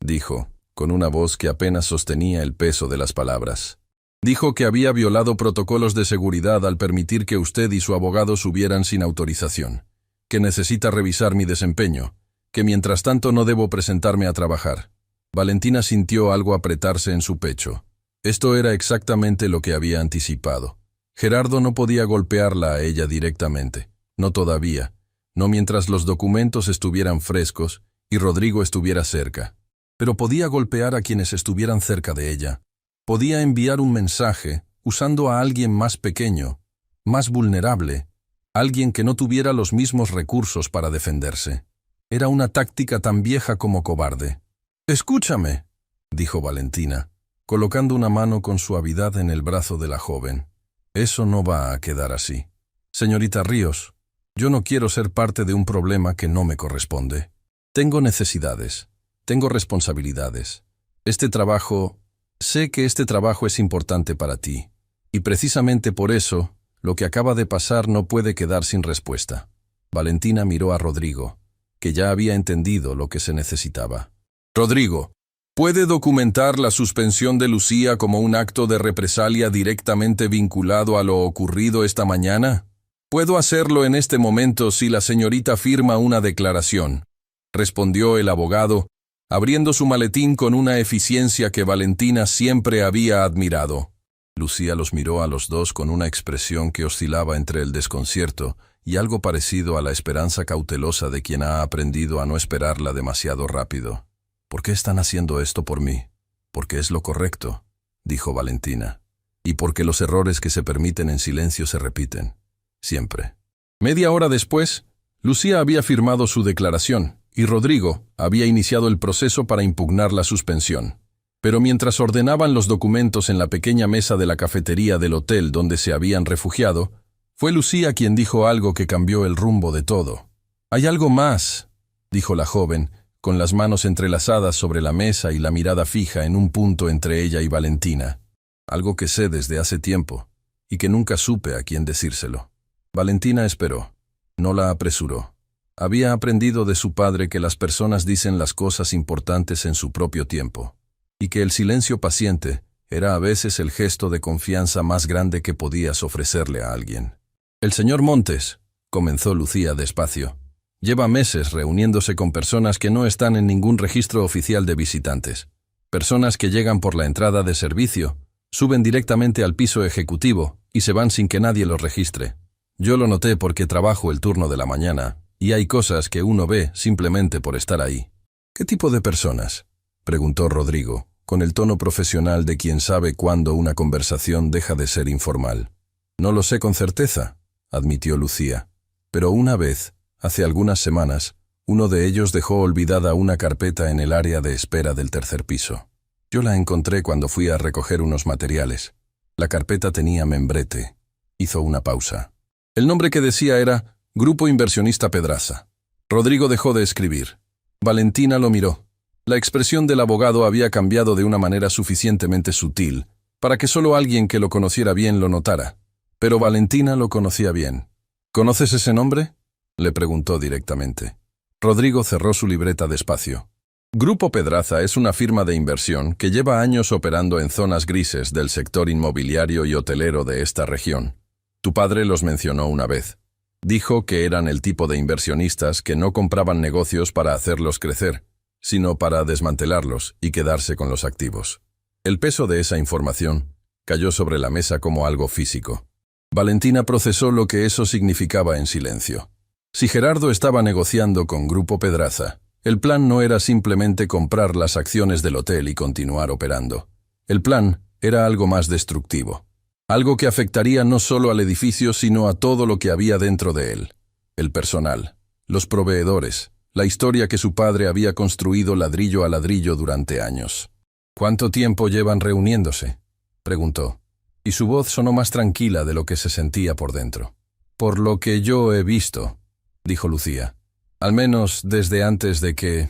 dijo, con una voz que apenas sostenía el peso de las palabras. «Dijo que había violado protocolos de seguridad al permitir que usted y su abogado subieran sin autorización, que necesita revisar mi desempeño, que mientras tanto no debo presentarme a trabajar». Valentina sintió algo apretarse en su pecho. Esto era exactamente lo que había anticipado. Gerardo no podía golpearla a ella directamente, no todavía, no mientras los documentos estuvieran frescos y Rodrigo estuviera cerca. Pero podía golpear a quienes estuvieran cerca de ella. Podía enviar un mensaje usando a alguien más pequeño, más vulnerable, alguien que no tuviera los mismos recursos para defenderse. Era una táctica tan vieja como cobarde. «Escúchame», dijo Valentina, colocando una mano con suavidad en el brazo de la joven. «Eso no va a quedar así. Señorita Ríos, yo no quiero ser parte de un problema que no me corresponde. Tengo necesidades, tengo responsabilidades. Sé que este trabajo es importante para ti, y precisamente por eso, lo que acaba de pasar no puede quedar sin respuesta». Valentina miró a Rodrigo, que ya había entendido lo que se necesitaba. «Rodrigo, ¿puede documentar la suspensión de Lucía como un acto de represalia directamente vinculado a lo ocurrido esta mañana? Puedo hacerlo en este momento si la señorita firma una declaración», respondió el abogado, abriendo su maletín con una eficiencia que Valentina siempre había admirado. Lucía los miró a los dos con una expresión que oscilaba entre el desconcierto y algo parecido a la esperanza cautelosa de quien ha aprendido a no esperarla demasiado rápido. «¿Por qué están haciendo esto por mí? Porque es lo correcto», dijo Valentina, «y porque los errores que se permiten en silencio se repiten, siempre». Media hora después, Lucía había firmado su declaración y Rodrigo había iniciado el proceso para impugnar la suspensión. Pero mientras ordenaban los documentos en la pequeña mesa de la cafetería del hotel donde se habían refugiado, fue Lucía quien dijo algo que cambió el rumbo de todo. «Hay algo más», dijo la joven, con las manos entrelazadas sobre la mesa y la mirada fija en un punto entre ella y Valentina. «Algo que sé desde hace tiempo, y que nunca supe a quién decírselo». Valentina esperó. No la apresuró. Había aprendido de su padre que las personas dicen las cosas importantes en su propio tiempo, y que el silencio paciente era a veces el gesto de confianza más grande que podías ofrecerle a alguien. «El señor Montes», comenzó Lucía despacio, «lleva meses reuniéndose con personas que no están en ningún registro oficial de visitantes. Personas que llegan por la entrada de servicio, suben directamente al piso ejecutivo y se van sin que nadie los registre. Yo lo noté porque trabajo el turno de la mañana, y hay cosas que uno ve simplemente por estar ahí». «¿Qué tipo de personas?», preguntó Rodrigo, con el tono profesional de quien sabe cuándo una conversación deja de ser informal. «No lo sé con certeza», admitió Lucía, «pero una vez, hace algunas semanas, uno de ellos dejó olvidada una carpeta en el área de espera del tercer piso. Yo la encontré cuando fui a recoger unos materiales. La carpeta tenía membrete». Hizo una pausa. El nombre que decía era Grupo Inversionista Pedraza. Rodrigo dejó de escribir. Valentina lo miró. La expresión del abogado había cambiado de una manera suficientemente sutil para que solo alguien que lo conociera bien lo notara. Pero Valentina lo conocía bien. «¿Conoces ese nombre?», le preguntó directamente. Rodrigo cerró su libreta despacio. Grupo Pedraza es una firma de inversión que lleva años operando en zonas grises del sector inmobiliario y hotelero de esta región. Tu padre los mencionó una vez. Dijo que eran el tipo de inversionistas que no compraban negocios para hacerlos crecer, sino para desmantelarlos y quedarse con los activos. El peso de esa información cayó sobre la mesa como algo físico. Valentina procesó lo que eso significaba en silencio. Si Gerardo estaba negociando con Grupo Pedraza, El plan no era simplemente comprar las acciones del hotel y continuar operando. El plan era algo más destructivo. Algo que afectaría no solo al edificio, sino a todo lo que había dentro de él. El personal, los proveedores, la historia que su padre había construido ladrillo a ladrillo durante años. «¿Cuánto tiempo llevan reuniéndose?», preguntó, y su voz sonó más tranquila de lo que se sentía por dentro. «Por lo que yo he visto», dijo Lucía. «Al menos desde antes de que…»,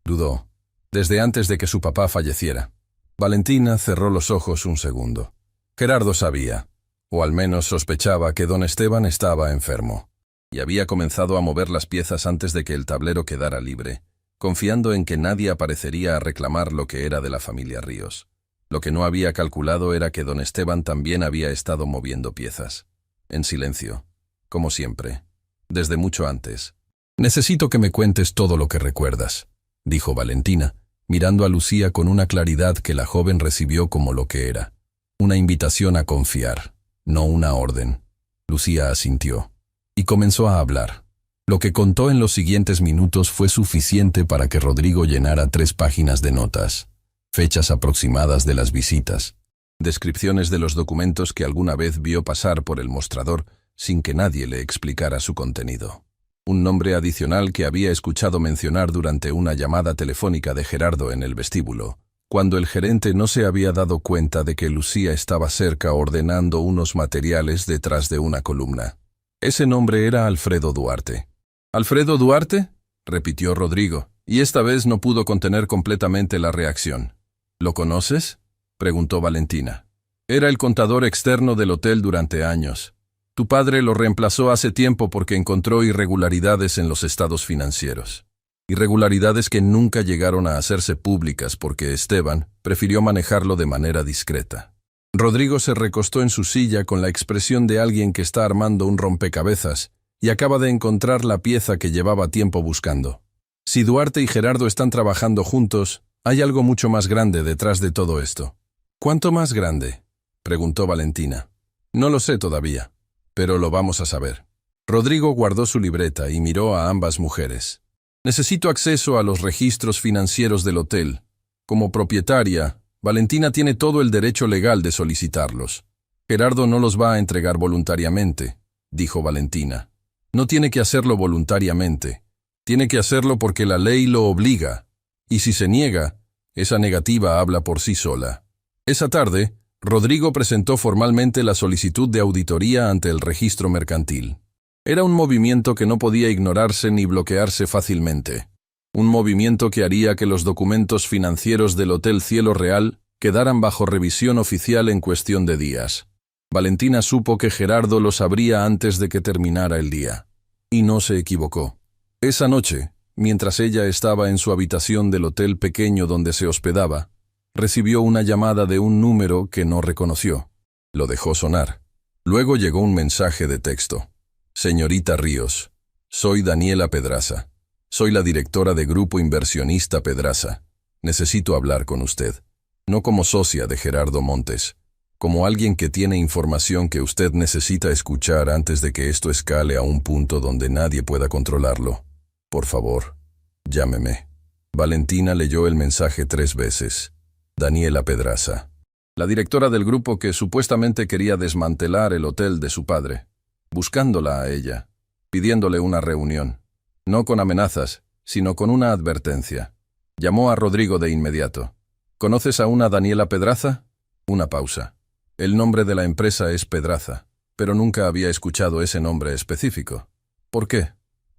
dudó, «desde antes de que su papá falleciera». Valentina cerró los ojos un segundo. Gerardo sabía, o al menos sospechaba, que don Esteban estaba enfermo, y había comenzado a mover las piezas antes de que el tablero quedara libre, confiando en que nadie aparecería a reclamar lo que era de la familia Ríos. Lo que no había calculado era que don Esteban también había estado moviendo piezas. En silencio, como siempre, desde mucho antes. «Necesito que me cuentes todo lo que recuerdas», dijo Valentina, mirando a Lucía con una claridad que la joven recibió como lo que era. Una invitación a confiar, no una orden. Lucía asintió y comenzó a hablar. Lo que contó en los siguientes minutos fue suficiente para que Rodrigo llenara 3 páginas de notas, fechas aproximadas de las visitas, descripciones de los documentos que alguna vez vio pasar por el mostrador sin que nadie le explicara su contenido. Un nombre adicional que había escuchado mencionar durante una llamada telefónica de Gerardo en el vestíbulo, cuando el gerente no se había dado cuenta de que Lucía estaba cerca ordenando unos materiales detrás de una columna. Ese nombre era Alfredo Duarte. «¿Alfredo Duarte?», repitió Rodrigo, y esta vez no pudo contener completamente la reacción. «¿Lo conoces?», preguntó Valentina. «Era el contador externo del hotel durante años. Tu padre lo reemplazó hace tiempo porque encontró irregularidades en los estados financieros. Irregularidades que nunca llegaron a hacerse públicas porque Esteban prefirió manejarlo de manera discreta». Rodrigo se recostó en su silla con la expresión de alguien que está armando un rompecabezas y acaba de encontrar la pieza que llevaba tiempo buscando. Si Duarte y Gerardo están trabajando juntos, hay algo mucho más grande detrás de todo esto. «¿Cuánto más grande?», preguntó Valentina. «No lo sé todavía, pero lo vamos a saber». Rodrigo guardó su libreta y miró a ambas mujeres. «Necesito acceso a los registros financieros del hotel. Como propietaria, Valentina tiene todo el derecho legal de solicitarlos. Gerardo no los va a entregar voluntariamente», dijo Valentina. «No tiene que hacerlo voluntariamente. Tiene que hacerlo porque la ley lo obliga. Y si se niega, esa negativa habla por sí sola». Esa tarde, Rodrigo presentó formalmente la solicitud de auditoría ante el registro mercantil. Era un movimiento que no podía ignorarse ni bloquearse fácilmente. Un movimiento que haría que los documentos financieros del Hotel Cielo Real quedaran bajo revisión oficial en cuestión de días. Valentina supo que Gerardo lo sabría antes de que terminara el día. Y no se equivocó. Esa noche, mientras ella estaba en su habitación del hotel pequeño donde se hospedaba, recibió una llamada de un número que no reconoció. Lo dejó sonar. Luego llegó un mensaje de texto. «Señorita Ríos, soy Daniela Pedraza. Soy la directora de Grupo Inversionista Pedraza. Necesito hablar con usted. No como socia de Gerardo Montes, como alguien que tiene información que usted necesita escuchar antes de que esto escale a un punto donde nadie pueda controlarlo. Por favor, llámeme». Valentina leyó el mensaje 3 veces. Daniela Pedraza, la directora del grupo que supuestamente quería desmantelar el hotel de su padre, buscándola a ella, pidiéndole una reunión, no con amenazas, sino con una advertencia. Llamó a Rodrigo de inmediato. «¿Conoces a una Daniela Pedraza?». Una pausa. El nombre de la empresa es Pedraza, pero nunca había escuchado ese nombre específico. ¿Por qué?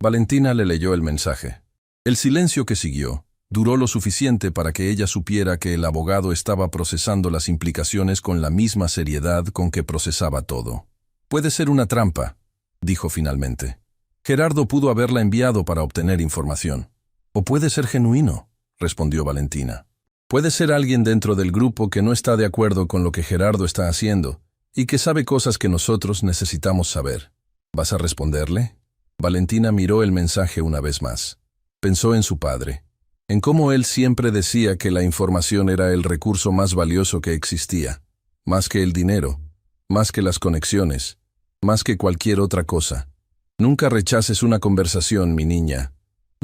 Valentina le leyó el mensaje. El silencio que siguió duró lo suficiente para que ella supiera que el abogado estaba procesando las implicaciones con la misma seriedad con que procesaba todo. «Puede ser una trampa», dijo finalmente. «Gerardo pudo haberla enviado para obtener información». «O puede ser genuino», respondió Valentina. «Puede ser alguien dentro del grupo que no está de acuerdo con lo que Gerardo está haciendo y que sabe cosas que nosotros necesitamos saber. ¿Vas a responderle?». Valentina miró el mensaje una vez más. Pensó en su padre, en cómo él siempre decía que la información era el recurso más valioso que existía, más que el dinero, más que las conexiones, más que cualquier otra cosa. «Nunca rechaces una conversación, mi niña.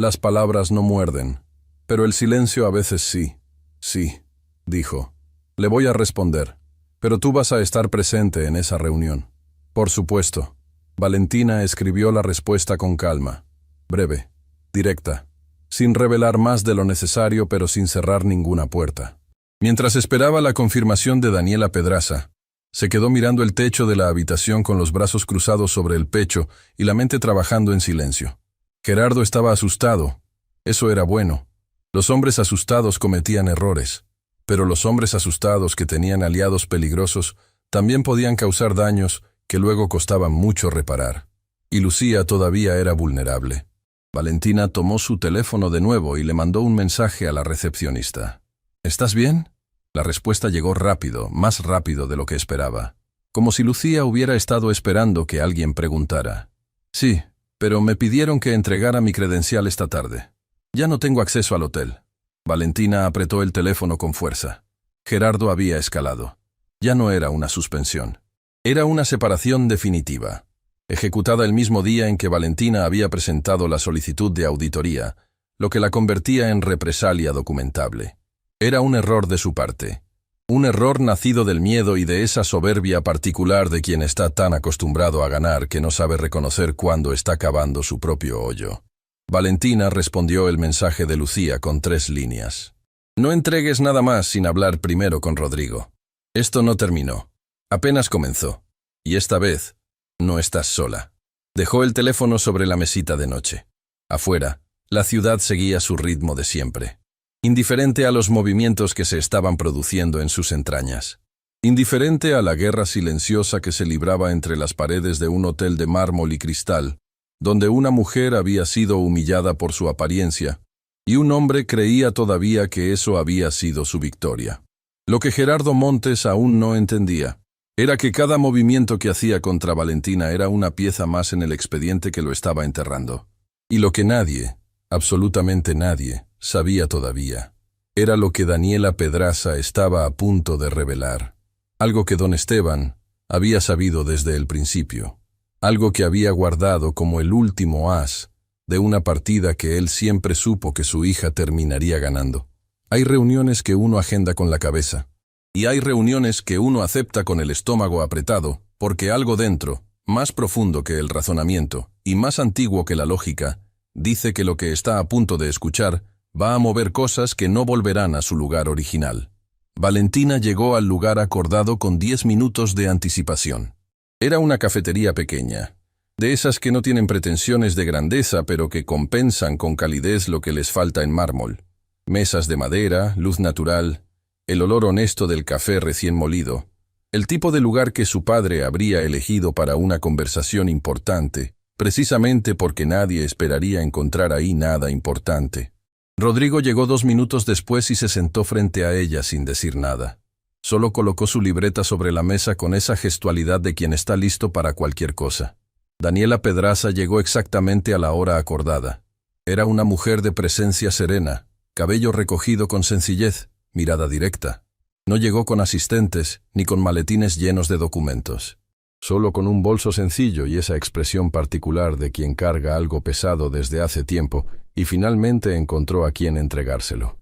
Las palabras no muerden, pero el silencio a veces sí. Sí, dijo. Le voy a responder, pero tú vas a estar presente en esa reunión. Por supuesto. Valentina escribió la respuesta con calma, breve, directa, sin revelar más de lo necesario pero sin cerrar ninguna puerta. Mientras esperaba la confirmación de Daniela Pedraza, se quedó mirando el techo de la habitación con los brazos cruzados sobre el pecho y la mente trabajando en silencio. Gerardo estaba asustado. Eso era bueno. Los hombres asustados cometían errores, pero los hombres asustados que tenían aliados peligrosos también podían causar daños que luego costaban mucho reparar. Y Lucía todavía era vulnerable. Valentina tomó su teléfono de nuevo y le mandó un mensaje a la recepcionista. ¿Estás bien? La respuesta llegó rápido, más rápido de lo que esperaba, como si Lucía hubiera estado esperando que alguien preguntara. Sí, pero me pidieron que entregara mi credencial esta tarde. Ya no tengo acceso al hotel. Valentina apretó el teléfono con fuerza. Gerardo había escalado. Ya no era una suspensión. Era una separación definitiva, ejecutada el mismo día en que Valentina había presentado la solicitud de auditoría, lo que la convertía en represalia documentable. Era un error de su parte, un error nacido del miedo y de esa soberbia particular de quien está tan acostumbrado a ganar que no sabe reconocer cuándo está cavando su propio hoyo. Valentina respondió el mensaje de Lucía con 3 líneas. No entregues nada más sin hablar primero con Rodrigo. Esto no terminó. Apenas comenzó. Y esta vez, no estás sola. Dejó el teléfono sobre la mesita de noche. Afuera, la ciudad seguía su ritmo de siempre. Indiferente a los movimientos que se estaban produciendo en sus entrañas. Indiferente a la guerra silenciosa que se libraba entre las paredes de un hotel de mármol y cristal, donde una mujer había sido humillada por su apariencia, y un hombre creía todavía que eso había sido su victoria. Lo que Gerardo Montes aún no entendía era que cada movimiento que hacía contra Valentina era una pieza más en el expediente que lo estaba enterrando. Y lo que nadie, absolutamente nadie, sabía todavía, era lo que Daniela Pedraza estaba a punto de revelar. Algo que don Esteban había sabido desde el principio. Algo que había guardado como el último as de una partida que él siempre supo que su hija terminaría ganando. Hay reuniones que uno agenda con la cabeza, y hay reuniones que uno acepta con el estómago apretado, porque algo dentro, más profundo que el razonamiento y más antiguo que la lógica, dice que lo que está a punto de escuchar va a mover cosas que no volverán a su lugar original. Valentina llegó al lugar acordado con 10 minutos de anticipación. Era una cafetería pequeña, de esas que no tienen pretensiones de grandeza pero que compensan con calidez lo que les falta en mármol. Mesas de madera, luz natural, el olor honesto del café recién molido, el tipo de lugar que su padre habría elegido para una conversación importante, precisamente porque nadie esperaría encontrar ahí nada importante. Rodrigo llegó 2 minutos después y se sentó frente a ella sin decir nada. Solo colocó su libreta sobre la mesa con esa gestualidad de quien está listo para cualquier cosa. Daniela Pedraza llegó exactamente a la hora acordada. Era una mujer de presencia serena, cabello recogido con sencillez, mirada directa. No llegó con asistentes ni con maletines llenos de documentos. Solo con un bolso sencillo y esa expresión particular de quien carga algo pesado desde hace tiempo y finalmente encontró a quien entregárselo.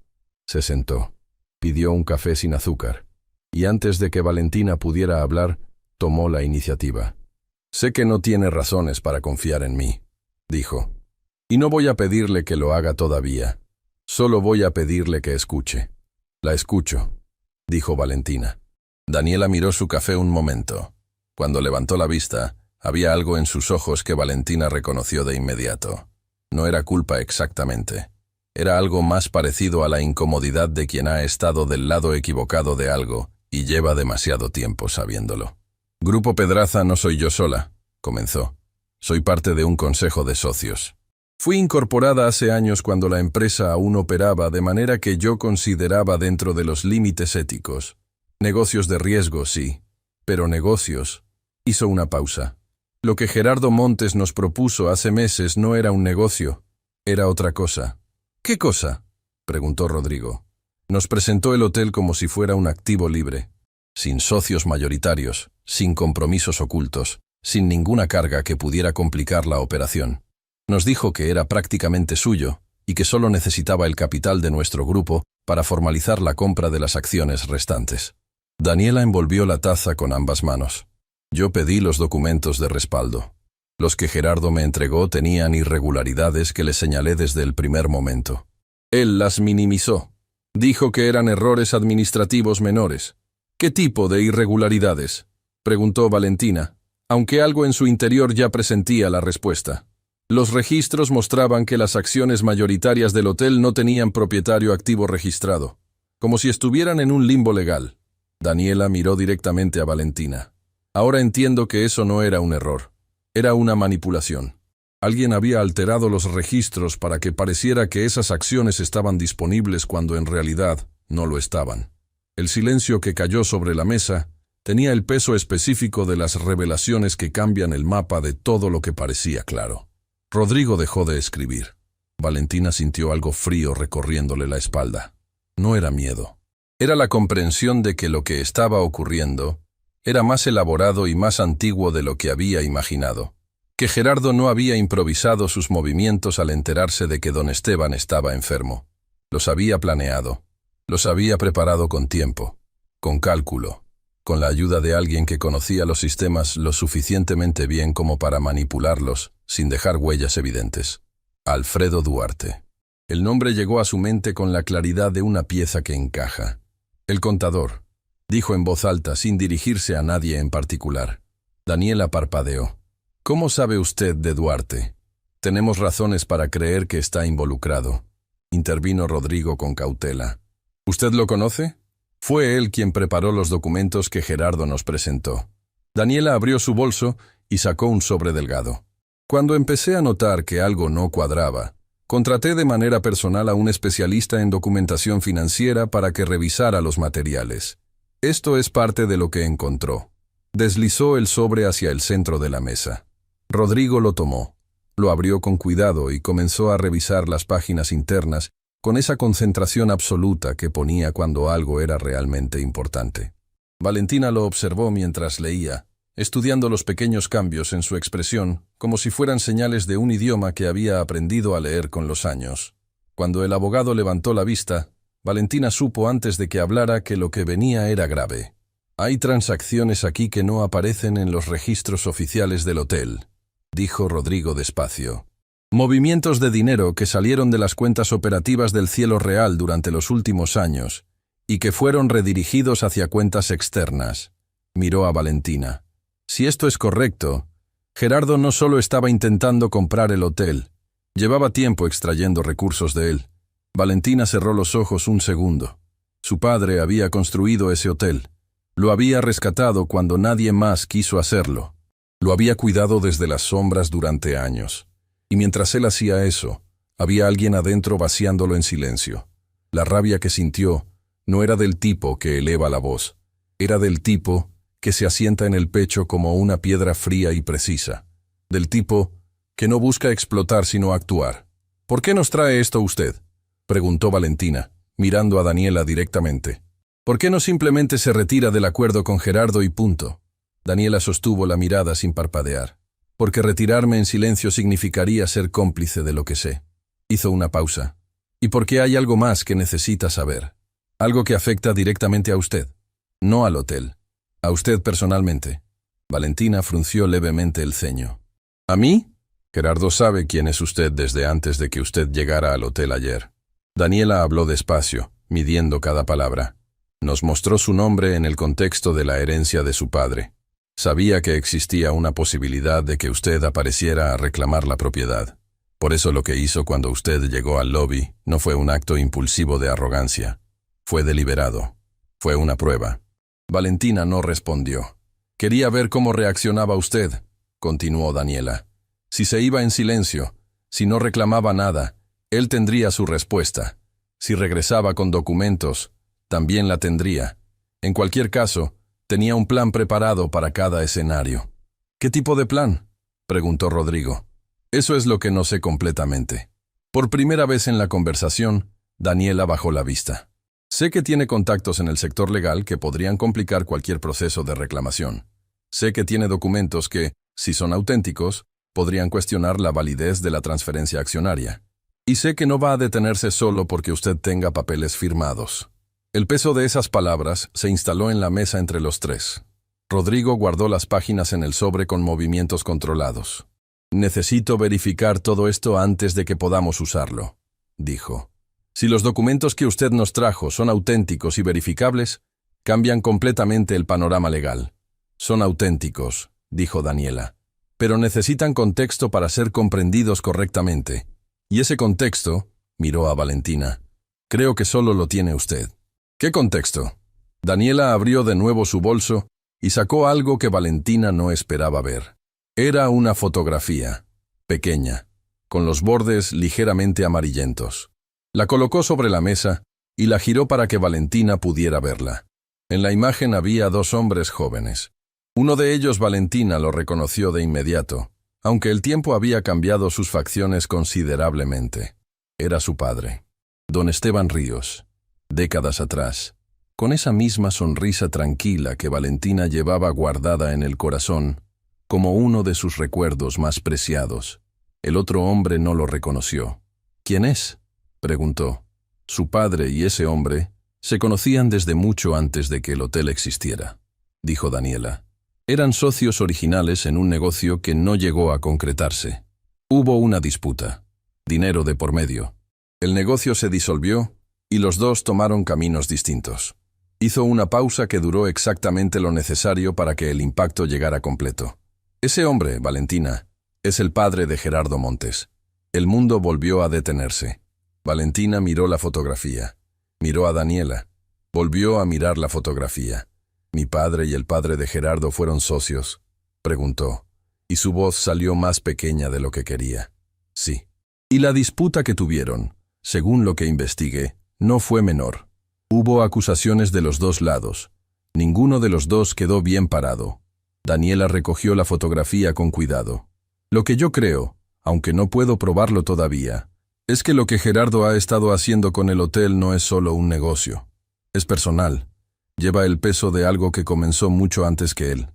Se sentó. Pidió un café sin azúcar. Y antes de que Valentina pudiera hablar, tomó la iniciativa. Sé que no tiene razones para confiar en mí, dijo. Y no voy a pedirle que lo haga todavía. Solo voy a pedirle que escuche. La escucho, dijo Valentina. Daniela miró su café un momento. Cuando levantó la vista, había algo en sus ojos que Valentina reconoció de inmediato. No era culpa exactamente. Era algo más parecido a la incomodidad de quien ha estado del lado equivocado de algo y lleva demasiado tiempo sabiéndolo. Grupo Pedraza no soy yo sola, comenzó. Soy parte de un consejo de socios. Fui incorporada hace años cuando la empresa aún operaba de manera que yo consideraba dentro de los límites éticos. Negocios de riesgo, sí, pero negocios. Hizo una pausa. Lo que Gerardo Montes nos propuso hace meses no era un negocio, era otra cosa. ¿Qué cosa?, preguntó Rodrigo. Nos presentó el hotel como si fuera un activo libre, sin socios mayoritarios, sin compromisos ocultos, sin ninguna carga que pudiera complicar la operación. Nos dijo que era prácticamente suyo, y que solo necesitaba el capital de nuestro grupo para formalizar la compra de las acciones restantes. Daniela envolvió la taza con ambas manos. Yo pedí los documentos de respaldo. Los que Gerardo me entregó tenían irregularidades que le señalé desde el primer momento. Él las minimizó. Dijo que eran errores administrativos menores. ¿Qué tipo de irregularidades?, preguntó Valentina, aunque algo en su interior ya presentía la respuesta. Los registros mostraban que las acciones mayoritarias del hotel no tenían propietario activo registrado, como si estuvieran en un limbo legal. Daniela miró directamente a Valentina. Ahora entiendo que eso no era un error. Era una manipulación. Alguien había alterado los registros para que pareciera que esas acciones estaban disponibles cuando en realidad no lo estaban. El silencio que cayó sobre la mesa tenía el peso específico de las revelaciones que cambian el mapa de todo lo que parecía claro. Rodrigo dejó de escribir. Valentina sintió algo frío recorriéndole la espalda. No era miedo. Era la comprensión de que lo que estaba ocurriendo era más elaborado y más antiguo de lo que había imaginado. Que Gerardo no había improvisado sus movimientos al enterarse de que don Esteban estaba enfermo. Los había planeado. Los había preparado con tiempo, con cálculo, con la ayuda de alguien que conocía los sistemas lo suficientemente bien como para manipularlos, sin dejar huellas evidentes. Alfredo Duarte. El nombre llegó a su mente con la claridad de una pieza que encaja. El contador, dijo en voz alta sin dirigirse a nadie en particular. Daniela parpadeó. ¿Cómo sabe usted de Duarte? Tenemos razones para creer que está involucrado. Intervino Rodrigo con cautela. ¿Usted lo conoce? Fue él quien preparó los documentos que Gerardo nos presentó. Daniela abrió su bolso y sacó un sobre delgado. Cuando empecé a notar que algo no cuadraba, contraté de manera personal a un especialista en documentación financiera para que revisara los materiales. Esto es parte de lo que encontró. Deslizó el sobre hacia el centro de la mesa. Rodrigo lo tomó, lo abrió con cuidado y comenzó a revisar las páginas internas con esa concentración absoluta que ponía cuando algo era realmente importante. Valentina lo observó mientras leía, estudiando los pequeños cambios en su expresión como si fueran señales de un idioma que había aprendido a leer con los años. Cuando el abogado levantó la vista, Valentina supo antes de que hablara que lo que venía era grave. Hay transacciones aquí que no aparecen en los registros oficiales del hotel, dijo Rodrigo despacio. Movimientos de dinero que salieron de las cuentas operativas del Cielo Real durante los últimos años y que fueron redirigidos hacia cuentas externas. Miró a Valentina. Si esto es correcto, Gerardo no solo estaba intentando comprar el hotel, llevaba tiempo extrayendo recursos de él. Valentina cerró los ojos un segundo. Su padre había construido ese hotel. Lo había rescatado cuando nadie más quiso hacerlo. Lo había cuidado desde las sombras durante años. Y mientras él hacía eso, había alguien adentro vaciándolo en silencio. La rabia que sintió no era del tipo que eleva la voz. Era del tipo que se asienta en el pecho como una piedra fría y precisa. Del tipo que no busca explotar sino actuar. ¿Por qué nos trae esto usted?, preguntó Valentina, mirando a Daniela directamente. ¿Por qué no simplemente se retira del acuerdo con Gerardo y punto? Daniela sostuvo la mirada sin parpadear. Porque retirarme en silencio significaría ser cómplice de lo que sé. Hizo una pausa. Y porque hay algo más que necesita saber. Algo que afecta directamente a usted. No al hotel. A usted personalmente. Valentina frunció levemente el ceño. ¿A mí? Gerardo sabe quién es usted desde antes de que usted llegara al hotel ayer. Daniela habló despacio, midiendo cada palabra. Nos mostró su nombre en el contexto de la herencia de su padre. Sabía que existía una posibilidad de que usted apareciera a reclamar la propiedad. Por eso lo que hizo cuando usted llegó al lobby no fue un acto impulsivo de arrogancia. Fue deliberado. Fue una prueba. Valentina no respondió. Quería ver cómo reaccionaba usted, continuó Daniela. Si se iba en silencio, si no reclamaba nada, él tendría su respuesta. Si regresaba con documentos, también la tendría. En cualquier caso, tenía un plan preparado para cada escenario. ¿Qué tipo de plan?, preguntó Rodrigo. Eso es lo que no sé completamente. Por primera vez en la conversación, Daniela bajó la vista. Sé que tiene contactos en el sector legal que podrían complicar cualquier proceso de reclamación. Sé que tiene documentos que, si son auténticos, podrían cuestionar la validez de la transferencia accionaria. Y sé que no va a detenerse solo porque usted tenga papeles firmados. El peso de esas palabras se instaló en la mesa entre los tres. Rodrigo guardó las páginas en el sobre con movimientos controlados. Necesito verificar todo esto antes de que podamos usarlo, dijo. Si los documentos que usted nos trajo son auténticos y verificables, cambian completamente el panorama legal. Son auténticos, dijo Daniela, pero necesitan contexto para ser comprendidos correctamente. Y ese contexto, miró a Valentina, creo que solo lo tiene usted. ¿Qué contexto? Daniela abrió de nuevo su bolso y sacó algo que Valentina no esperaba ver. Era una fotografía, pequeña, con los bordes ligeramente amarillentos. La colocó sobre la mesa y la giró para que Valentina pudiera verla. En la imagen había dos hombres jóvenes. Uno de ellos Valentina lo reconoció de inmediato, aunque el tiempo había cambiado sus facciones considerablemente. Era su padre, don Esteban Ríos, décadas atrás, con esa misma sonrisa tranquila que Valentina llevaba guardada en el corazón, como uno de sus recuerdos más preciados. El otro hombre no lo reconoció. ¿Quién es?, preguntó. Su padre y ese hombre se conocían desde mucho antes de que el hotel existiera, dijo Daniela. Eran socios originales en un negocio que no llegó a concretarse. Hubo una disputa, dinero de por medio. El negocio se disolvió y los dos tomaron caminos distintos. Hizo una pausa que duró exactamente lo necesario para que el impacto llegara completo. Ese hombre, Valentina, es el padre de Gerardo Montes. El mundo volvió a detenerse. Valentina miró la fotografía. Miró a Daniela. Volvió a mirar la fotografía. ¿Mi padre y el padre de Gerardo fueron socios?, preguntó, y su voz salió más pequeña de lo que quería. Sí. Y la disputa que tuvieron, según lo que investigué, no fue menor. Hubo acusaciones de los dos lados. Ninguno de los dos quedó bien parado. Daniela recogió la fotografía con cuidado. Lo que yo creo, aunque no puedo probarlo todavía, es que lo que Gerardo ha estado haciendo con el hotel no es solo un negocio. Es personal. Lleva el peso de algo que comenzó mucho antes que él.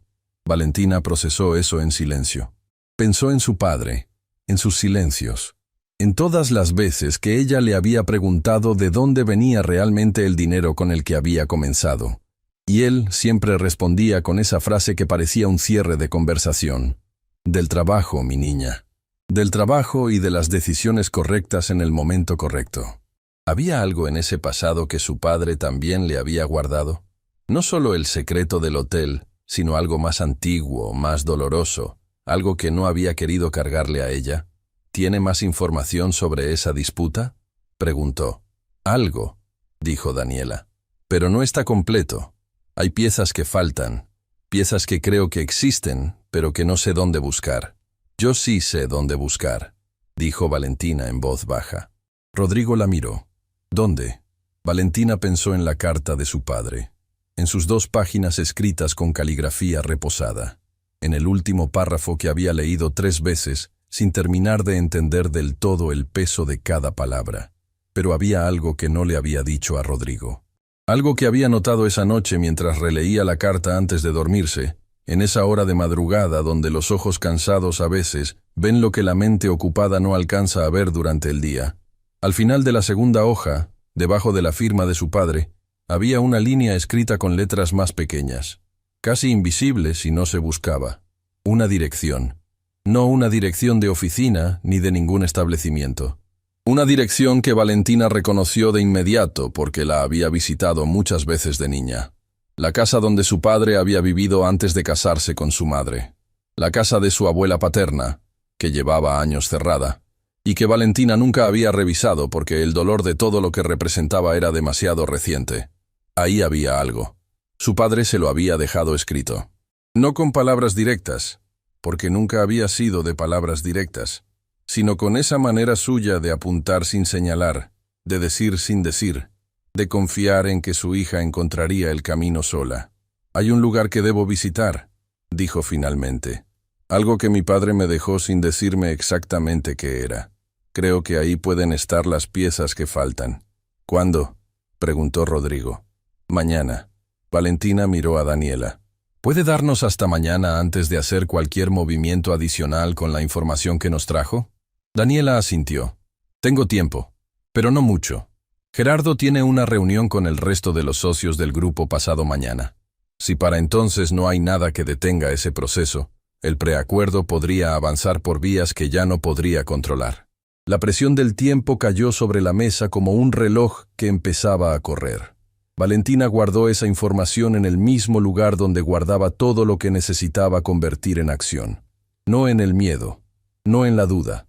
Valentina procesó eso en silencio. Pensó en su padre, en sus silencios, en todas las veces que ella le había preguntado de dónde venía realmente el dinero con el que había comenzado. Y él siempre respondía con esa frase que parecía un cierre de conversación. Del trabajo, mi niña. Del trabajo y de las decisiones correctas en el momento correcto. ¿Había algo en ese pasado que su padre también le había guardado? No solo el secreto del hotel, sino algo más antiguo, más doloroso, algo que no había querido cargarle a ella. ¿Tiene más información sobre esa disputa?, preguntó. Algo, dijo Daniela. Pero no está completo. Hay piezas que faltan, piezas que creo que existen, pero que no sé dónde buscar. Yo sí sé dónde buscar, dijo Valentina en voz baja. Rodrigo la miró. ¿Dónde? Valentina pensó en la carta de su padre, en sus 2 páginas escritas con caligrafía reposada, en el último párrafo que había leído 3 veces sin terminar de entender del todo el peso de cada palabra. Pero había algo que no le había dicho a Rodrigo. Algo que había notado esa noche mientras releía la carta antes de dormirse, en esa hora de madrugada donde los ojos cansados a veces ven lo que la mente ocupada no alcanza a ver durante el día. Al final de la segunda hoja, debajo de la firma de su padre, había una línea escrita con letras más pequeñas, casi invisible si no se buscaba. Una dirección. No una dirección de oficina ni de ningún establecimiento. Una dirección que Valentina reconoció de inmediato porque la había visitado muchas veces de niña. La casa donde su padre había vivido antes de casarse con su madre. La casa de su abuela paterna, que llevaba años cerrada, y que Valentina nunca había revisado porque el dolor de todo lo que representaba era demasiado reciente. Ahí había algo. Su padre se lo había dejado escrito. No con palabras directas, porque nunca había sido de palabras directas, sino con esa manera suya de apuntar sin señalar, de decir sin decir, de confiar en que su hija encontraría el camino sola. «Hay un lugar que debo visitar», dijo finalmente. «Algo que mi padre me dejó sin decirme exactamente qué era. Creo que ahí pueden estar las piezas que faltan». «¿Cuándo?», preguntó Rodrigo. «Mañana». Valentina miró a Daniela. «¿Puede darnos hasta mañana antes de hacer cualquier movimiento adicional con la información que nos trajo?» Daniela asintió. Tengo tiempo, pero no mucho. Gerardo tiene una reunión con el resto de los socios del grupo pasado mañana. Si para entonces no hay nada que detenga ese proceso, el preacuerdo podría avanzar por vías que ya no podría controlar. La presión del tiempo cayó sobre la mesa como un reloj que empezaba a correr. Valentina guardó esa información en el mismo lugar donde guardaba todo lo que necesitaba convertir en acción. No en el miedo, no en la duda,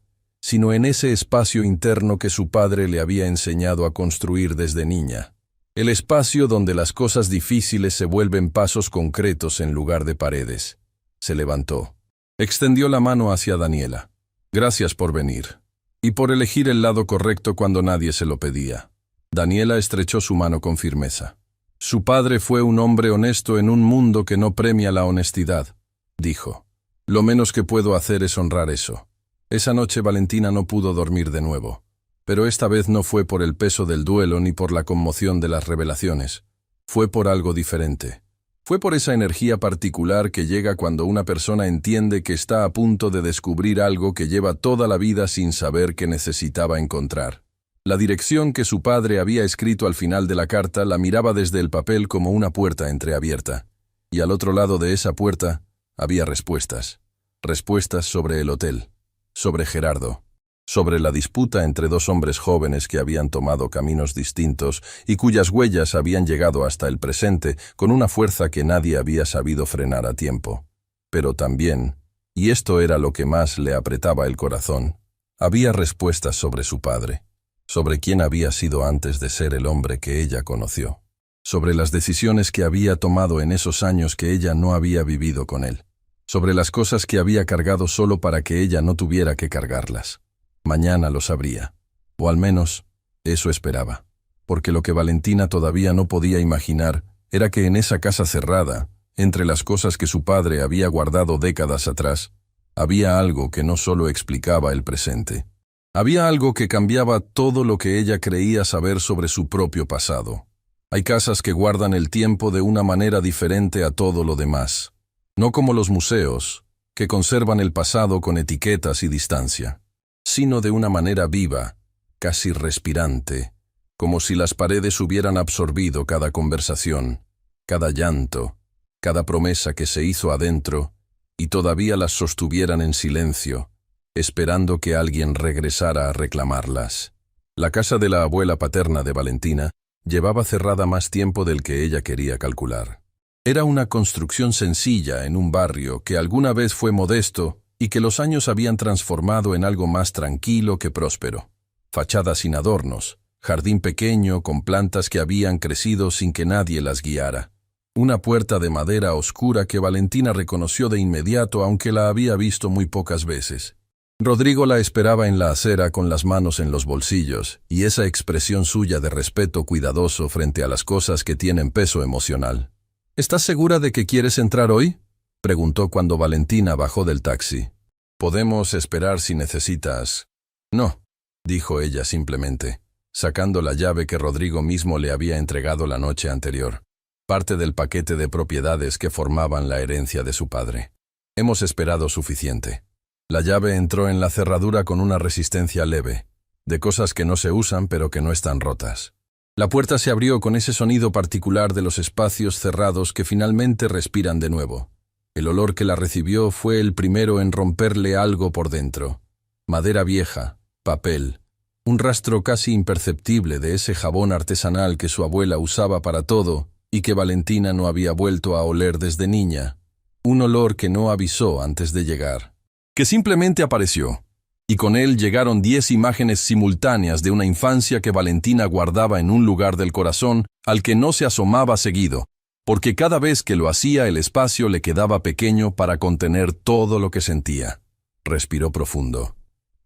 sino en ese espacio interno que su padre le había enseñado a construir desde niña. El espacio donde las cosas difíciles se vuelven pasos concretos en lugar de paredes. Se levantó. Extendió la mano hacia Daniela. Gracias por venir. Y por elegir el lado correcto cuando nadie se lo pedía. Daniela estrechó su mano con firmeza. Su padre fue un hombre honesto en un mundo que no premia la honestidad, dijo. Lo menos que puedo hacer es honrar eso. Esa noche Valentina no pudo dormir de nuevo. Pero esta vez no fue por el peso del duelo ni por la conmoción de las revelaciones. Fue por algo diferente. Fue por esa energía particular que llega cuando una persona entiende que está a punto de descubrir algo que lleva toda la vida sin saber que necesitaba encontrar. La dirección que su padre había escrito al final de la carta la miraba desde el papel como una puerta entreabierta. Y al otro lado de esa puerta había respuestas. Respuestas sobre el hotel, sobre Gerardo, sobre la disputa entre dos hombres jóvenes que habían tomado caminos distintos y cuyas huellas habían llegado hasta el presente con una fuerza que nadie había sabido frenar a tiempo. Pero también, y esto era lo que más le apretaba el corazón, había respuestas sobre su padre, sobre quién había sido antes de ser el hombre que ella conoció, sobre las decisiones que había tomado en esos años que ella no había vivido con él, sobre las cosas que había cargado solo para que ella no tuviera que cargarlas. Mañana lo sabría, o al menos eso esperaba, porque lo que Valentina todavía no podía imaginar era que en esa casa cerrada, entre las cosas que su padre había guardado décadas atrás, había algo que no solo explicaba el presente. Había algo que cambiaba todo lo que ella creía saber sobre su propio pasado. Hay casas que guardan el tiempo de una manera diferente a todo lo demás, no como los museos, que conservan el pasado con etiquetas y distancia, sino de una manera viva, casi respirante, como si las paredes hubieran absorbido cada conversación, cada llanto, cada promesa que se hizo adentro, y todavía las sostuvieran en silencio, esperando que alguien regresara a reclamarlas. La casa de la abuela paterna de Valentina llevaba cerrada más tiempo del que ella quería calcular. Era una construcción sencilla en un barrio que alguna vez fue modesto y que los años habían transformado en algo más tranquilo que próspero. Fachada sin adornos, jardín pequeño con plantas que habían crecido sin que nadie las guiara. Una puerta de madera oscura que Valentina reconoció de inmediato aunque la había visto muy pocas veces. Rodrigo la esperaba en la acera con las manos en los bolsillos y esa expresión suya de respeto cuidadoso frente a las cosas que tienen peso emocional. ¿Estás segura de que quieres entrar hoy?, preguntó cuando Valentina bajó del taxi. «Podemos esperar si necesitas». «No», dijo ella simplemente, sacando la llave que Rodrigo mismo le había entregado la noche anterior, parte del paquete de propiedades que formaban la herencia de su padre. «Hemos esperado suficiente». La llave entró en la cerradura con una resistencia leve, de cosas que no se usan pero que no están rotas. La puerta se abrió con ese sonido particular de los espacios cerrados que finalmente respiran de nuevo. El olor que la recibió fue el primero en romperle algo por dentro. Madera vieja, papel, un rastro casi imperceptible de ese jabón artesanal que su abuela usaba para todo y que Valentina no había vuelto a oler desde niña. Un olor que no avisó antes de llegar, que simplemente apareció. Y con él llegaron 10 imágenes simultáneas de una infancia que Valentina guardaba en un lugar del corazón al que no se asomaba seguido, porque cada vez que lo hacía el espacio le quedaba pequeño para contener todo lo que sentía. Respiró profundo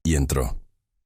y entró.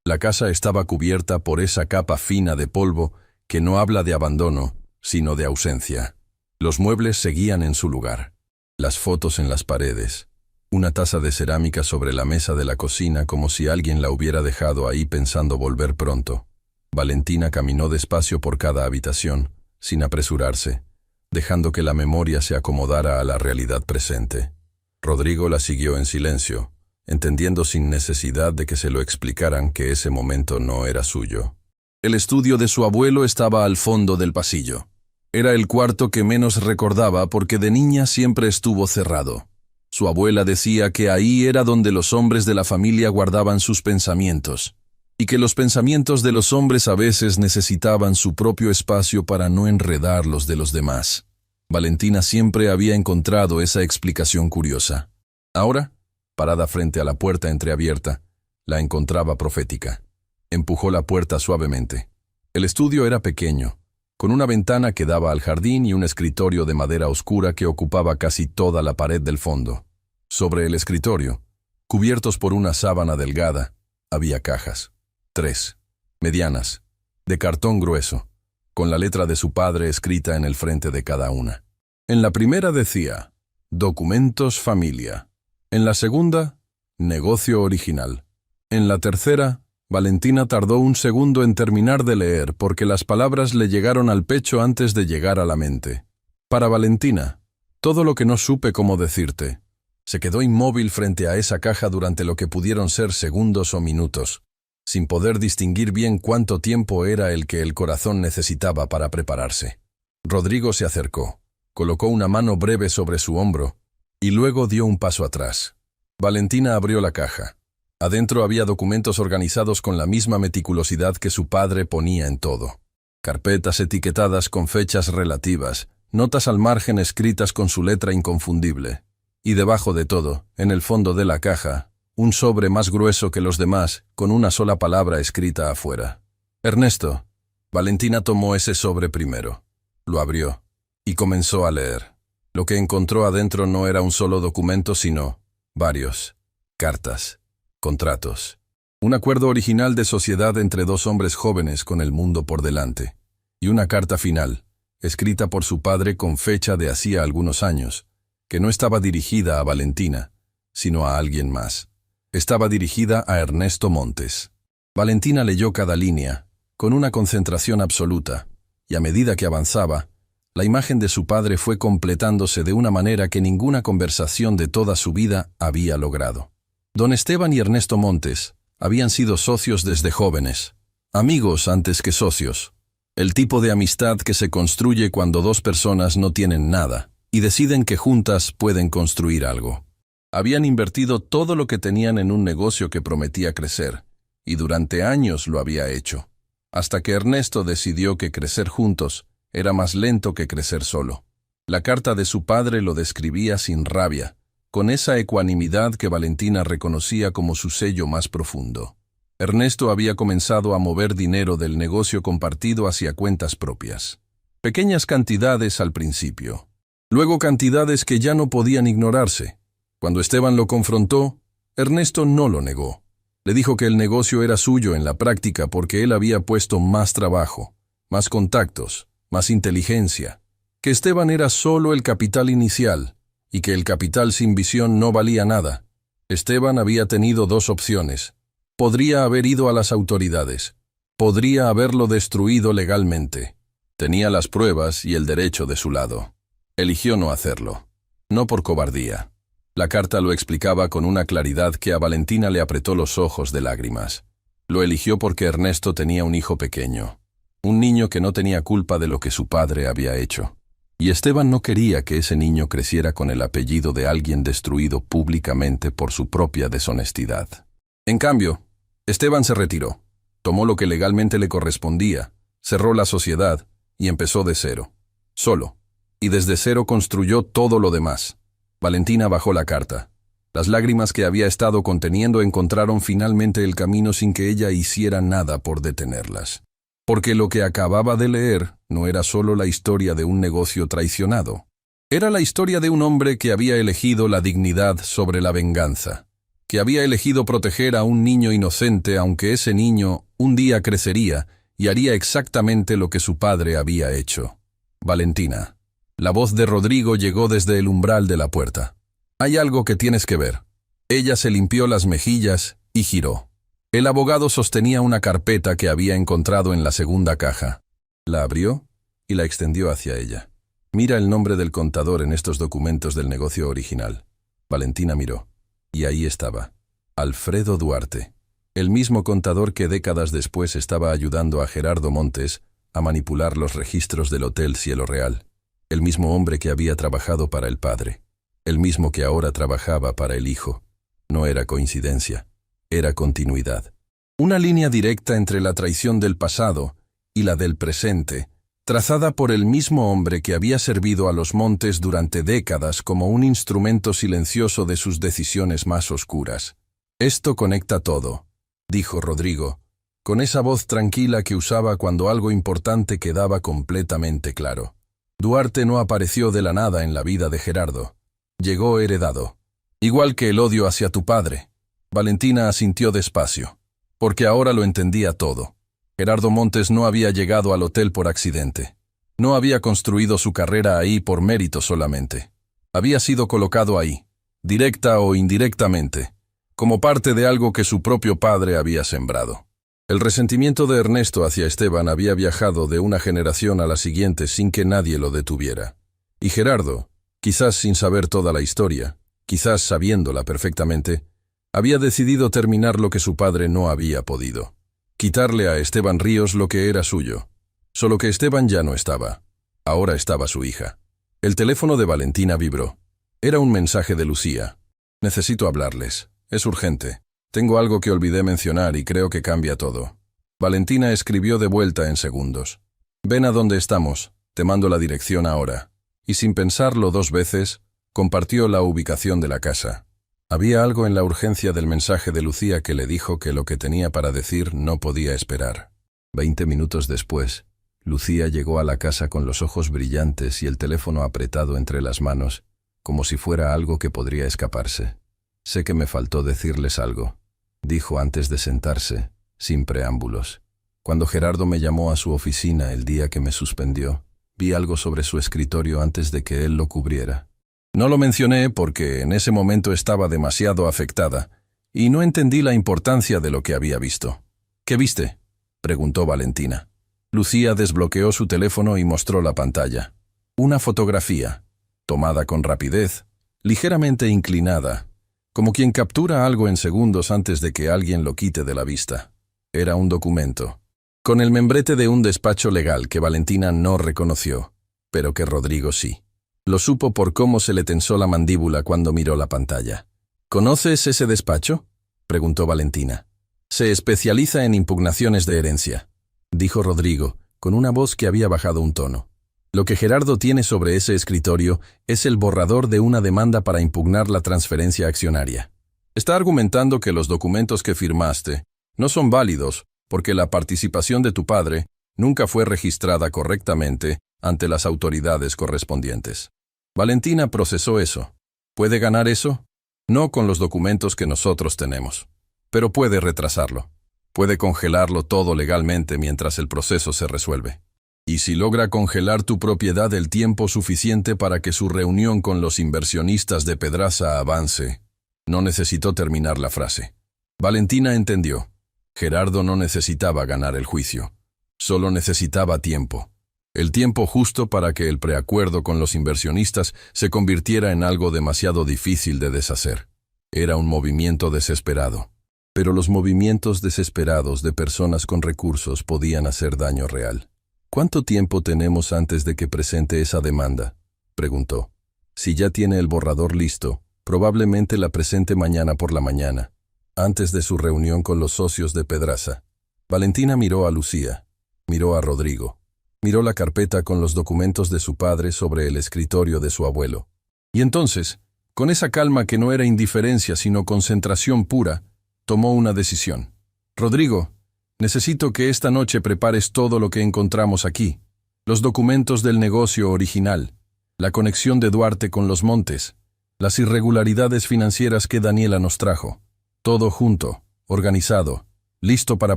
La casa estaba cubierta por esa capa fina de polvo que no habla de abandono, sino de ausencia. Los muebles seguían en su lugar. Las fotos en las paredes. Una taza de cerámica sobre la mesa de la cocina como si alguien la hubiera dejado ahí pensando volver pronto. Valentina caminó despacio por cada habitación, sin apresurarse, dejando que la memoria se acomodara a la realidad presente. Rodrigo la siguió en silencio, entendiendo sin necesidad de que se lo explicaran que ese momento no era suyo. El estudio de su abuelo estaba al fondo del pasillo. Era el cuarto que menos recordaba porque de niña siempre estuvo cerrado. Su abuela decía que ahí era donde los hombres de la familia guardaban sus pensamientos, y que los pensamientos de los hombres a veces necesitaban su propio espacio para no enredar los de los demás. Valentina siempre había encontrado esa explicación curiosa. Ahora, parada frente a la puerta entreabierta, la encontraba profética. Empujó la puerta suavemente. El estudio era pequeño, con una ventana que daba al jardín y un escritorio de madera oscura que ocupaba casi toda la pared del fondo. Sobre el escritorio, cubiertos por una sábana delgada, había cajas. 3, medianas, de cartón grueso, con la letra de su padre escrita en el frente de cada una. En la primera decía, Documentos Familia. En la segunda, Negocio Original. En la tercera, Valentina tardó un segundo en terminar de leer porque las palabras le llegaron al pecho antes de llegar a la mente. Para Valentina, todo lo que no supe cómo decirte. Se quedó inmóvil frente a esa caja durante lo que pudieron ser segundos o minutos, sin poder distinguir bien cuánto tiempo era el que el corazón necesitaba para prepararse. Rodrigo se acercó, colocó una mano breve sobre su hombro y luego dio un paso atrás. Valentina abrió la caja. Adentro había documentos organizados con la misma meticulosidad que su padre ponía en todo. Carpetas etiquetadas con fechas relativas, notas al margen escritas con su letra inconfundible. Y debajo de todo, en el fondo de la caja, un sobre más grueso que los demás, con una sola palabra escrita afuera. Ernesto. Valentina tomó ese sobre primero. Lo abrió y comenzó a leer. Lo que encontró adentro no era un solo documento, sino varios. Cartas. Contratos. Un acuerdo original de sociedad entre dos hombres jóvenes con el mundo por delante. Y una carta final, escrita por su padre con fecha de hacía algunos años, que no estaba dirigida a Valentina, sino a alguien más. Estaba dirigida a Ernesto Montes. Valentina leyó cada línea, con una concentración absoluta, y a medida que avanzaba, la imagen de su padre fue completándose de una manera que ninguna conversación de toda su vida había logrado. Don Esteban y Ernesto Montes habían sido socios desde jóvenes, amigos antes que socios, el tipo de amistad que se construye cuando dos personas no tienen nada y deciden que juntas pueden construir algo. Habían invertido todo lo que tenían en un negocio que prometía crecer, y durante años lo había hecho, hasta que Ernesto decidió que crecer juntos era más lento que crecer solo. La carta de su padre lo describía sin rabia, con esa ecuanimidad que Valentina reconocía como su sello más profundo. Ernesto había comenzado a mover dinero del negocio compartido hacia cuentas propias. Pequeñas cantidades al principio. Luego cantidades que ya no podían ignorarse. Cuando Esteban lo confrontó, Ernesto no lo negó. Le dijo que el negocio era suyo en la práctica porque él había puesto más trabajo, más contactos, más inteligencia, que Esteban era solo el capital inicial y que el capital sin visión no valía nada. Esteban había tenido dos opciones. Podría haber ido a las autoridades. Podría haberlo destruido legalmente. Tenía las pruebas y el derecho de su lado. Eligió no hacerlo. No por cobardía. La carta lo explicaba con una claridad que a Valentina le apretó los ojos de lágrimas. Lo eligió porque Ernesto tenía un hijo pequeño. Un niño que no tenía culpa de lo que su padre había hecho. Y Esteban no quería que ese niño creciera con el apellido de alguien destruido públicamente por su propia deshonestidad. En cambio, Esteban se retiró, tomó lo que legalmente le correspondía, cerró la sociedad y empezó de cero, solo, y desde cero construyó todo lo demás. Valentina bajó la carta. Las lágrimas que había estado conteniendo encontraron finalmente el camino sin que ella hiciera nada por detenerlas. Porque lo que acababa de leer no era solo la historia de un negocio traicionado. Era la historia de un hombre que había elegido la dignidad sobre la venganza, que había elegido proteger a un niño inocente aunque ese niño un día crecería y haría exactamente lo que su padre había hecho. Valentina. La voz de Rodrigo llegó desde el umbral de la puerta. Hay algo que tienes que ver. Ella se limpió las mejillas y giró. El abogado sostenía una carpeta que había encontrado en la segunda caja. La abrió y la extendió hacia ella. Mira el nombre del contador en estos documentos del negocio original. Valentina miró. Y ahí estaba. Alfredo Duarte, el mismo contador que décadas después estaba ayudando a Gerardo Montes a manipular los registros del Hotel Cielo Real. El mismo hombre que había trabajado para el padre. El mismo que ahora trabajaba para el hijo. No era coincidencia, era continuidad. Una línea directa entre la traición del pasado y la del presente, trazada por el mismo hombre que había servido a los Montes durante décadas como un instrumento silencioso de sus decisiones más oscuras. «Esto conecta todo», dijo Rodrigo, con esa voz tranquila que usaba cuando algo importante quedaba completamente claro. Duarte no apareció de la nada en la vida de Gerardo. Llegó heredado. Igual que el odio hacia tu padre. Valentina asintió despacio, porque ahora lo entendía todo. Gerardo Montes no había llegado al hotel por accidente. No había construido su carrera ahí por mérito solamente. Había sido colocado ahí, directa o indirectamente, como parte de algo que su propio padre había sembrado. El resentimiento de Ernesto hacia Esteban había viajado de una generación a la siguiente sin que nadie lo detuviera. Y Gerardo, quizás sin saber toda la historia, quizás sabiéndola perfectamente, había decidido terminar lo que su padre no había podido. Quitarle a Esteban Ríos lo que era suyo. Solo que Esteban ya no estaba. Ahora estaba su hija. El teléfono de Valentina vibró. Era un mensaje de Lucía. «Necesito hablarles. Es urgente. Tengo algo que olvidé mencionar y creo que cambia todo». Valentina escribió de vuelta en segundos. «Ven a donde estamos. Te mando la dirección ahora». Y sin pensarlo 2 veces, compartió la ubicación de la casa. Había algo en la urgencia del mensaje de Lucía que le dijo que lo que tenía para decir no podía esperar. 20 minutos después, Lucía llegó a la casa con los ojos brillantes y el teléfono apretado entre las manos, como si fuera algo que podría escaparse. «Sé que me faltó decirles algo», dijo antes de sentarse, sin preámbulos. «Cuando Gerardo me llamó a su oficina el día que me suspendió, vi algo sobre su escritorio antes de que él lo cubriera. No lo mencioné porque en ese momento estaba demasiado afectada y no entendí la importancia de lo que había visto». «¿Qué viste?», preguntó Valentina. Lucía desbloqueó su teléfono y mostró la pantalla. Una fotografía, tomada con rapidez, ligeramente inclinada, como quien captura algo en segundos antes de que alguien lo quite de la vista. Era un documento, con el membrete de un despacho legal que Valentina no reconoció, pero que Rodrigo sí. Lo supo por cómo se le tensó la mandíbula cuando miró la pantalla. «¿Conoces ese despacho?», preguntó Valentina. «Se especializa en impugnaciones de herencia», dijo Rodrigo, con una voz que había bajado un tono. «Lo que Gerardo tiene sobre ese escritorio es el borrador de una demanda para impugnar la transferencia accionaria. Está argumentando que los documentos que firmaste no son válidos porque la participación de tu padre nunca fue registrada correctamente ante las autoridades correspondientes». Valentina procesó eso. ¿Puede ganar eso? No con los documentos que nosotros tenemos, pero puede retrasarlo. Puede congelarlo todo legalmente mientras el proceso se resuelve. Y si logra congelar tu propiedad el tiempo suficiente para que su reunión con los inversionistas de Pedraza avance. No necesitó terminar la frase. Valentina entendió. Gerardo no necesitaba ganar el juicio. Solo necesitaba tiempo. El tiempo justo para que el preacuerdo con los inversionistas se convirtiera en algo demasiado difícil de deshacer. Era un movimiento desesperado. Pero los movimientos desesperados de personas con recursos podían hacer daño real. «¿Cuánto tiempo tenemos antes de que presente esa demanda?», preguntó. «Si ya tiene el borrador listo, probablemente la presente mañana por la mañana, antes de su reunión con los socios de Pedraza». Valentina miró a Lucía, miró a Rodrigo, miró la carpeta con los documentos de su padre sobre el escritorio de su abuelo. Y entonces, con esa calma que no era indiferencia sino concentración pura, tomó una decisión. «Rodrigo, necesito que esta noche prepares todo lo que encontramos aquí. Los documentos del negocio original, la conexión de Duarte con los Montes, las irregularidades financieras que Daniela nos trajo. Todo junto, organizado, listo para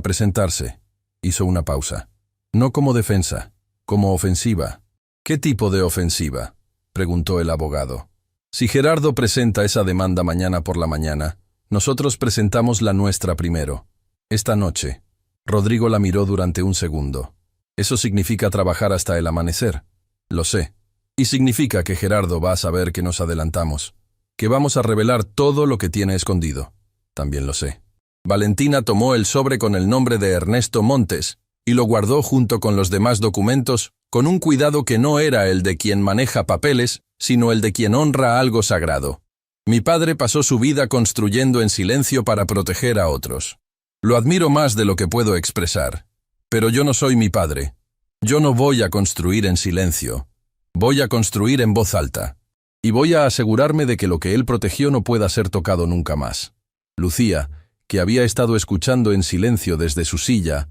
presentarse». Hizo una pausa. «No como defensa, como ofensiva». «¿Qué tipo de ofensiva?», preguntó el abogado. «Si Gerardo presenta esa demanda mañana por la mañana, nosotros presentamos la nuestra primero. Esta noche». Rodrigo la miró durante un segundo. «Eso significa trabajar hasta el amanecer». «Lo sé. Y significa que Gerardo va a saber que nos adelantamos, que vamos a revelar todo lo que tiene escondido. también lo sé. Valentina tomó el sobre con el nombre de Ernesto Montes y lo guardó junto con los demás documentos con un cuidado que no era el de quien maneja papeles, sino el de quien honra algo sagrado. Mi padre pasó su vida construyendo en silencio para proteger a otros. Lo admiro más de lo que puedo expresar. Pero yo no soy mi padre. Yo no voy a construir en silencio. Voy a construir en voz alta. Y voy a asegurarme de que lo que él protegió no pueda ser tocado nunca más. Lucía, que había estado escuchando en silencio desde su silla,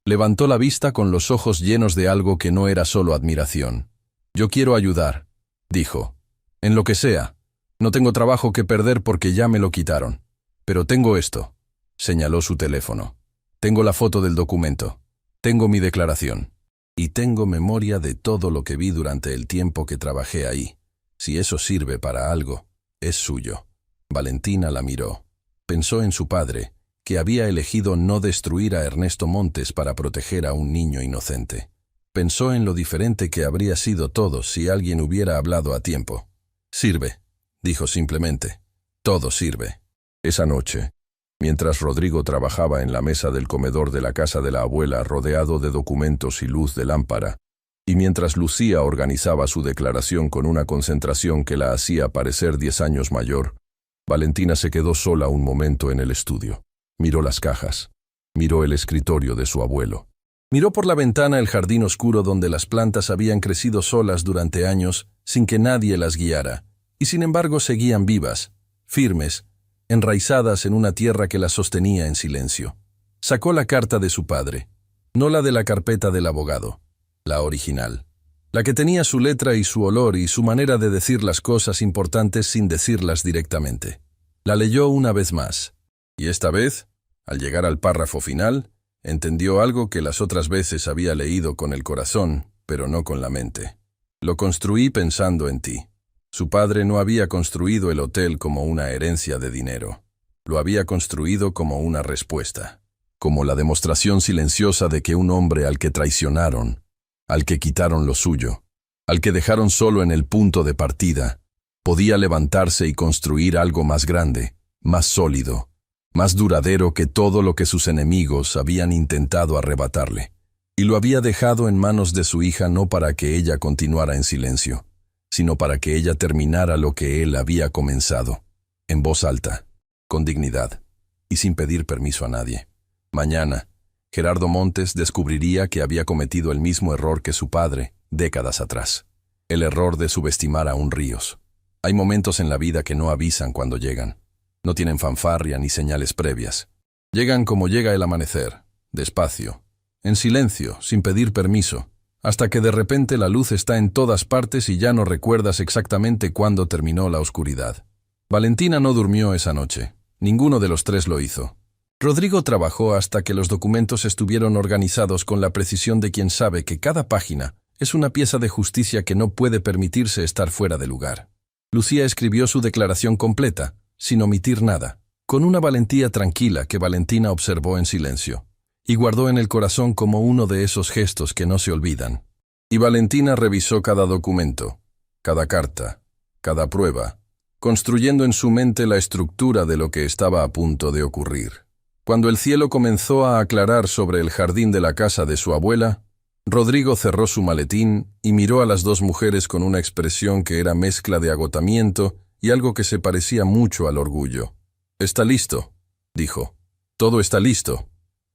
levantó la vista con los ojos llenos de algo que no era solo admiración. «Yo quiero ayudar», dijo. «En lo que sea. No tengo trabajo que perder porque ya me lo quitaron. Pero tengo esto», señaló su teléfono. «Tengo la foto del documento. Tengo mi declaración. Y tengo memoria de todo lo que vi durante el tiempo que trabajé ahí. Si eso sirve para algo, es suyo». Valentina la miró. Pensó en su padre, que había elegido no destruir a Ernesto Montes para proteger a un niño inocente. Pensó en lo diferente que habría sido todo si alguien hubiera hablado a tiempo. «Sirve», dijo simplemente. «Todo sirve». Esa noche, mientras Rodrigo trabajaba en la mesa del comedor de la casa de la abuela rodeado de documentos y luz de lámpara, y mientras Lucía organizaba su declaración con una concentración que la hacía parecer 10 años mayor, Valentina se quedó sola un momento en el estudio. Miró las cajas. Miró el escritorio de su abuelo. Miró por la ventana el jardín oscuro donde las plantas habían crecido solas durante años sin que nadie las guiara, y sin embargo seguían vivas, firmes, enraizadas en una tierra que las sostenía en silencio. Sacó la carta de su padre, no la de la carpeta del abogado, la original, la que tenía su letra y su olor y su manera de decir las cosas importantes sin decirlas directamente. La leyó una vez más. Y esta vez, al llegar al párrafo final, entendió algo que las otras veces había leído con el corazón, pero no con la mente. «Lo construí pensando en ti». Su padre no había construido el hotel como una herencia de dinero. Lo había construido como una respuesta, como la demostración silenciosa de que un hombre al que traicionaron, al que quitaron lo suyo, al que dejaron solo en el punto de partida, podía levantarse y construir algo más grande, más sólido, más duradero que todo lo que sus enemigos habían intentado arrebatarle. Y lo había dejado en manos de su hija no para que ella continuara en silencio, sino para que ella terminara lo que él había comenzado, en voz alta, con dignidad, y sin pedir permiso a nadie. Mañana, Gerardo Montes descubriría que había cometido el mismo error que su padre, décadas atrás. El error de subestimar a un Ríos. Hay momentos en la vida que no avisan cuando llegan. No tienen fanfarria ni señales previas. Llegan como llega el amanecer, despacio, en silencio, sin pedir permiso, hasta que de repente la luz está en todas partes y ya no recuerdas exactamente cuándo terminó la oscuridad. Valentina no durmió esa noche. Ninguno de los tres lo hizo. Rodrigo trabajó hasta que los documentos estuvieron organizados con la precisión de quien sabe que cada página es una pieza de justicia que no puede permitirse estar fuera de lugar. Lucía escribió su declaración completa, sin omitir nada, con una valentía tranquila que Valentina observó en silencio, y guardó en el corazón como uno de esos gestos que no se olvidan. Y Valentina revisó cada documento, cada carta, cada prueba, construyendo en su mente la estructura de lo que estaba a punto de ocurrir. Cuando el cielo comenzó a aclarar sobre el jardín de la casa de su abuela, Rodrigo cerró su maletín y miró a las dos mujeres con una expresión que era mezcla de agotamiento y algo que se parecía mucho al orgullo. «Está listo», dijo. «Todo está listo».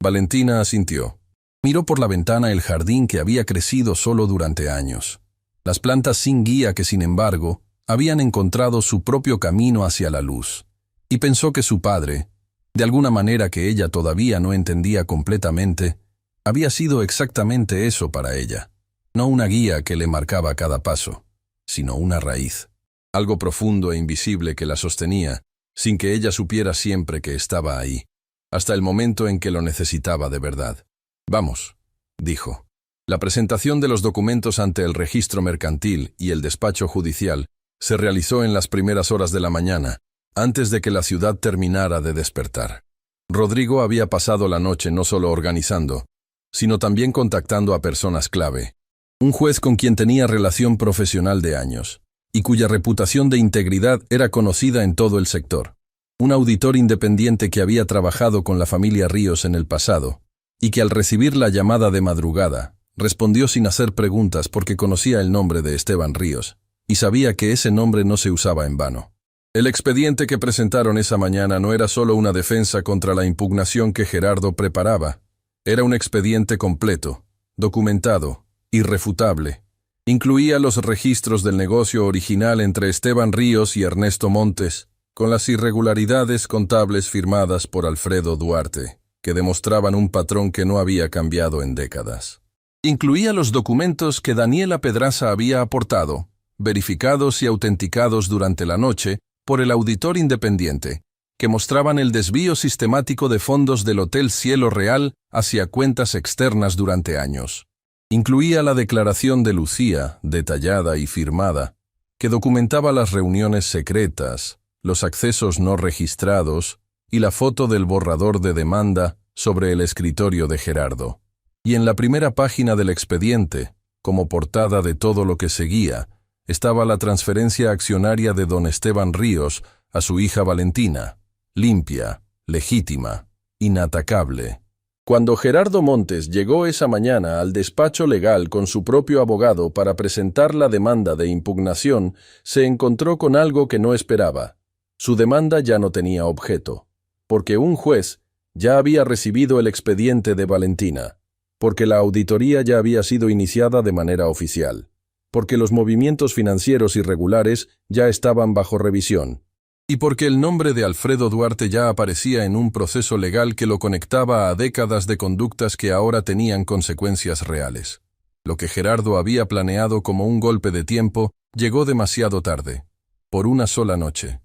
Valentina asintió. Miró por la ventana el jardín que había crecido solo durante años. Las plantas sin guía que, sin embargo, habían encontrado su propio camino hacia la luz. Y pensó que su padre, de alguna manera que ella todavía no entendía completamente, había sido exactamente eso para ella. No una guía que le marcaba cada paso, sino una raíz. Algo profundo e invisible que la sostenía, sin que ella supiera siempre que estaba ahí, hasta el momento en que lo necesitaba de verdad. «Vamos», dijo. La presentación de los documentos ante el registro mercantil y el despacho judicial se realizó en las primeras horas de la mañana, antes de que la ciudad terminara de despertar. Rodrigo había pasado la noche no solo organizando, sino también contactando a personas clave. Un juez con quien tenía relación profesional de años, y cuya reputación de integridad era conocida en todo el sector. un auditor independiente que había trabajado con la familia Ríos en el pasado, y que al recibir la llamada de madrugada, respondió sin hacer preguntas porque conocía el nombre de Esteban Ríos, y sabía que ese nombre no se usaba en vano. El expediente que presentaron esa mañana no era solo una defensa contra la impugnación que Gerardo preparaba, era un expediente completo, documentado, irrefutable. Incluía los registros del negocio original entre Esteban Ríos y Ernesto Montes, con las irregularidades contables firmadas por Alfredo Duarte, que demostraban un patrón que no había cambiado en décadas. Incluía los documentos que Daniela Pedraza había aportado, verificados y autenticados durante la noche por el auditor independiente, que mostraban el desvío sistemático de fondos del Hotel Cielo Real hacia cuentas externas durante años. Incluía la declaración de Lucía, detallada y firmada, que documentaba las reuniones secretas, los accesos no registrados y la foto del borrador de demanda sobre el escritorio de Gerardo. Y en la primera página del expediente, como portada de todo lo que seguía, estaba la transferencia accionaria de don Esteban Ríos a su hija Valentina, limpia, legítima, inatacable. Cuando Gerardo Montes llegó esa mañana al despacho legal con su propio abogado para presentar la demanda de impugnación, se encontró con algo que no esperaba. Su demanda ya no tenía objeto, porque un juez ya había recibido el expediente de Valentina, porque la auditoría ya había sido iniciada de manera oficial, porque los movimientos financieros irregulares ya estaban bajo revisión, y porque el nombre de Alfredo Duarte ya aparecía en un proceso legal que lo conectaba a décadas de conductas que ahora tenían consecuencias reales. Lo que Gerardo había planeado como un golpe de tiempo llegó demasiado tarde, por una sola noche.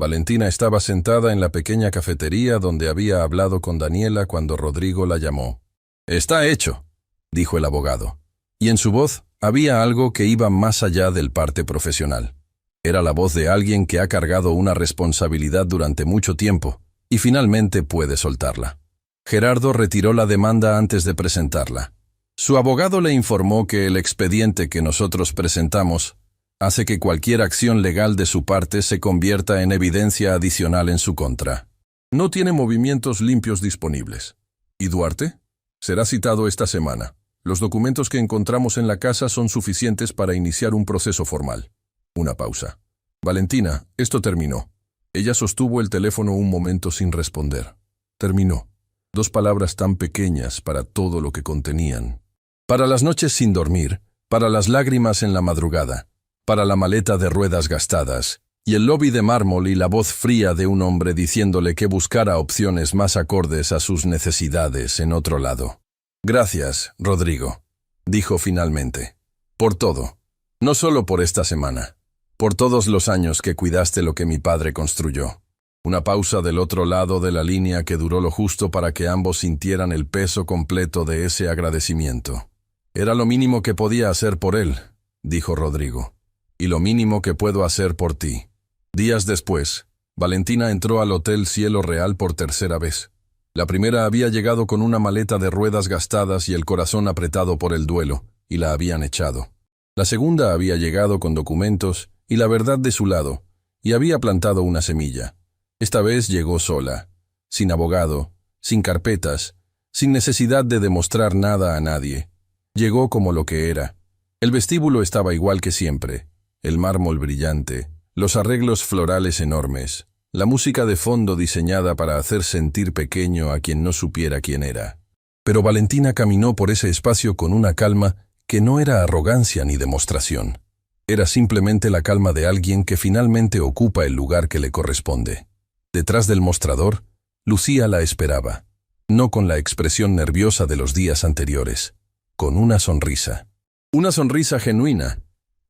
Valentina estaba sentada en la pequeña cafetería donde había hablado con Daniela cuando Rodrigo la llamó. «Está hecho», dijo el abogado, y en su voz había algo que iba más allá del parte profesional. Era la voz de alguien que ha cargado una responsabilidad durante mucho tiempo y finalmente puede soltarla. Gerardo retiró la demanda antes de presentarla. Su abogado le informó que el expediente que nosotros presentamos hace que cualquier acción legal de su parte se convierta en evidencia adicional en su contra. No tiene movimientos limpios disponibles. ¿Y Duarte? Será citado esta semana. Los documentos que encontramos en la casa son suficientes para iniciar un proceso formal. Una pausa. Valentina, esto terminó. Ella sostuvo el teléfono un momento sin responder. Terminó. 2 palabras tan pequeñas para todo lo que contenían. Para las noches sin dormir, para las lágrimas en la madrugada, para la maleta de ruedas gastadas, y el lobby de mármol y la voz fría de un hombre diciéndole que buscara opciones más acordes a sus necesidades en otro lado. «Gracias, Rodrigo», dijo finalmente. «Por todo. No solo por esta semana. Por todos los años que cuidaste lo que mi padre construyó». Una pausa del otro lado de la línea que duró lo justo para que ambos sintieran el peso completo de ese agradecimiento. «Era lo mínimo que podía hacer por él», dijo Rodrigo. «Y lo mínimo que puedo hacer por ti». Días después, Valentina entró al Hotel Cielo Real por tercera vez. La primera había llegado con una maleta de ruedas gastadas y el corazón apretado por el duelo, y la habían echado. La segunda había llegado con documentos y la verdad de su lado, y había plantado una semilla. Esta vez llegó sola, sin abogado, sin carpetas, sin necesidad de demostrar nada a nadie. Llegó como lo que era. El vestíbulo estaba igual que siempre, el mármol brillante, los arreglos florales enormes, la música de fondo diseñada para hacer sentir pequeño a quien no supiera quién era. Pero Valentina caminó por ese espacio con una calma que no era arrogancia ni demostración. Era simplemente la calma de alguien que finalmente ocupa el lugar que le corresponde. Detrás del mostrador, Lucía la esperaba, no con la expresión nerviosa de los días anteriores, con una sonrisa. Una sonrisa genuina,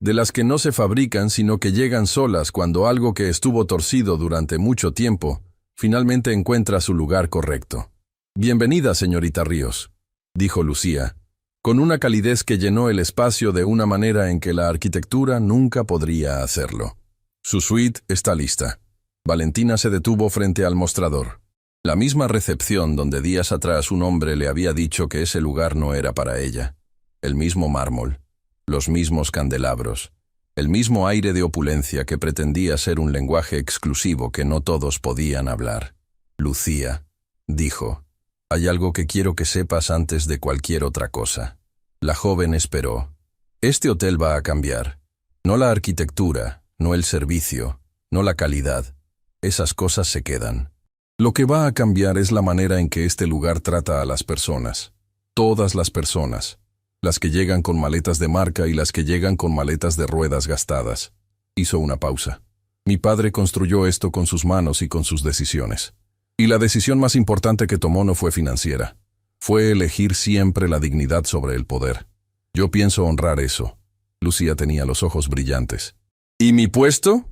de las que no se fabrican sino que llegan solas cuando algo que estuvo torcido durante mucho tiempo finalmente encuentra su lugar correcto. «Bienvenida, señorita Ríos», dijo Lucía, con una calidez que llenó el espacio de una manera en que la arquitectura nunca podría hacerlo. «Su suite está lista». Valentina se detuvo frente al mostrador. La misma recepción donde días atrás un hombre le había dicho que ese lugar no era para ella. El mismo mármol. Los mismos candelabros, el mismo aire de opulencia que pretendía ser un lenguaje exclusivo que no todos podían hablar. Lucía, dijo, hay algo que quiero que sepas antes de cualquier otra cosa. La joven esperó. Este hotel va a cambiar. No la arquitectura, no el servicio, no la calidad. Esas cosas se quedan. Lo que va a cambiar es la manera en que este lugar trata a las personas. Todas las personas. Las que llegan con maletas de marca y las que llegan con maletas de ruedas gastadas. Hizo una pausa. Mi padre construyó esto con sus manos y con sus decisiones. Y la decisión más importante que tomó no fue financiera. Fue elegir siempre la dignidad sobre el poder. Yo pienso honrar eso. Lucía tenía los ojos brillantes. ¿Y mi puesto?,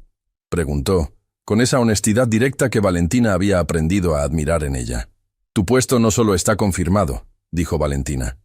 preguntó, con esa honestidad directa que Valentina había aprendido a admirar en ella. Tu puesto no solo está confirmado, dijo Valentina.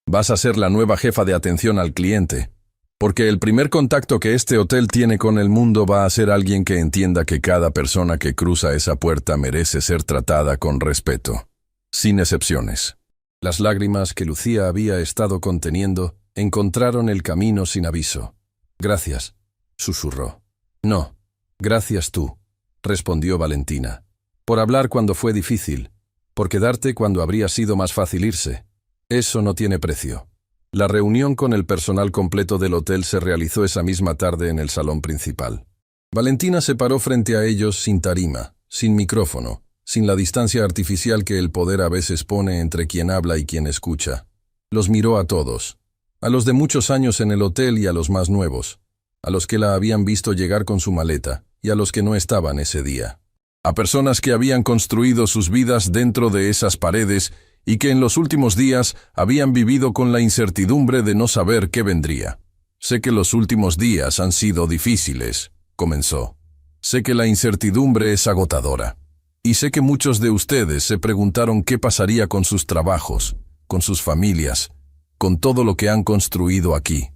Vas a ser la nueva jefa de atención al cliente, porque el primer contacto que este hotel tiene con el mundo va a ser alguien que entienda que cada persona que cruza esa puerta merece ser tratada con respeto, sin excepciones. Las lágrimas que Lucía había estado conteniendo encontraron el camino sin aviso. Gracias, susurró. No, gracias tú, respondió Valentina, por hablar cuando fue difícil, por quedarte cuando habría sido más fácil irse. Eso no tiene precio. La reunión con el personal completo del hotel se realizó esa misma tarde en el salón principal. Valentina se paró frente a ellos sin tarima, sin micrófono, sin la distancia artificial que el poder a veces pone entre quien habla y quien escucha. Los miró a todos, a los de muchos años en el hotel y a los más nuevos, a los que la habían visto llegar con su maleta y a los que no estaban ese día. A personas que habían construido sus vidas dentro de esas paredes y que en los últimos días habían vivido con la incertidumbre de no saber qué vendría. Sé que los últimos días han sido difíciles, comenzó. Sé que la incertidumbre es agotadora. Y sé que muchos de ustedes se preguntaron qué pasaría con sus trabajos, con sus familias, con todo lo que han construido aquí.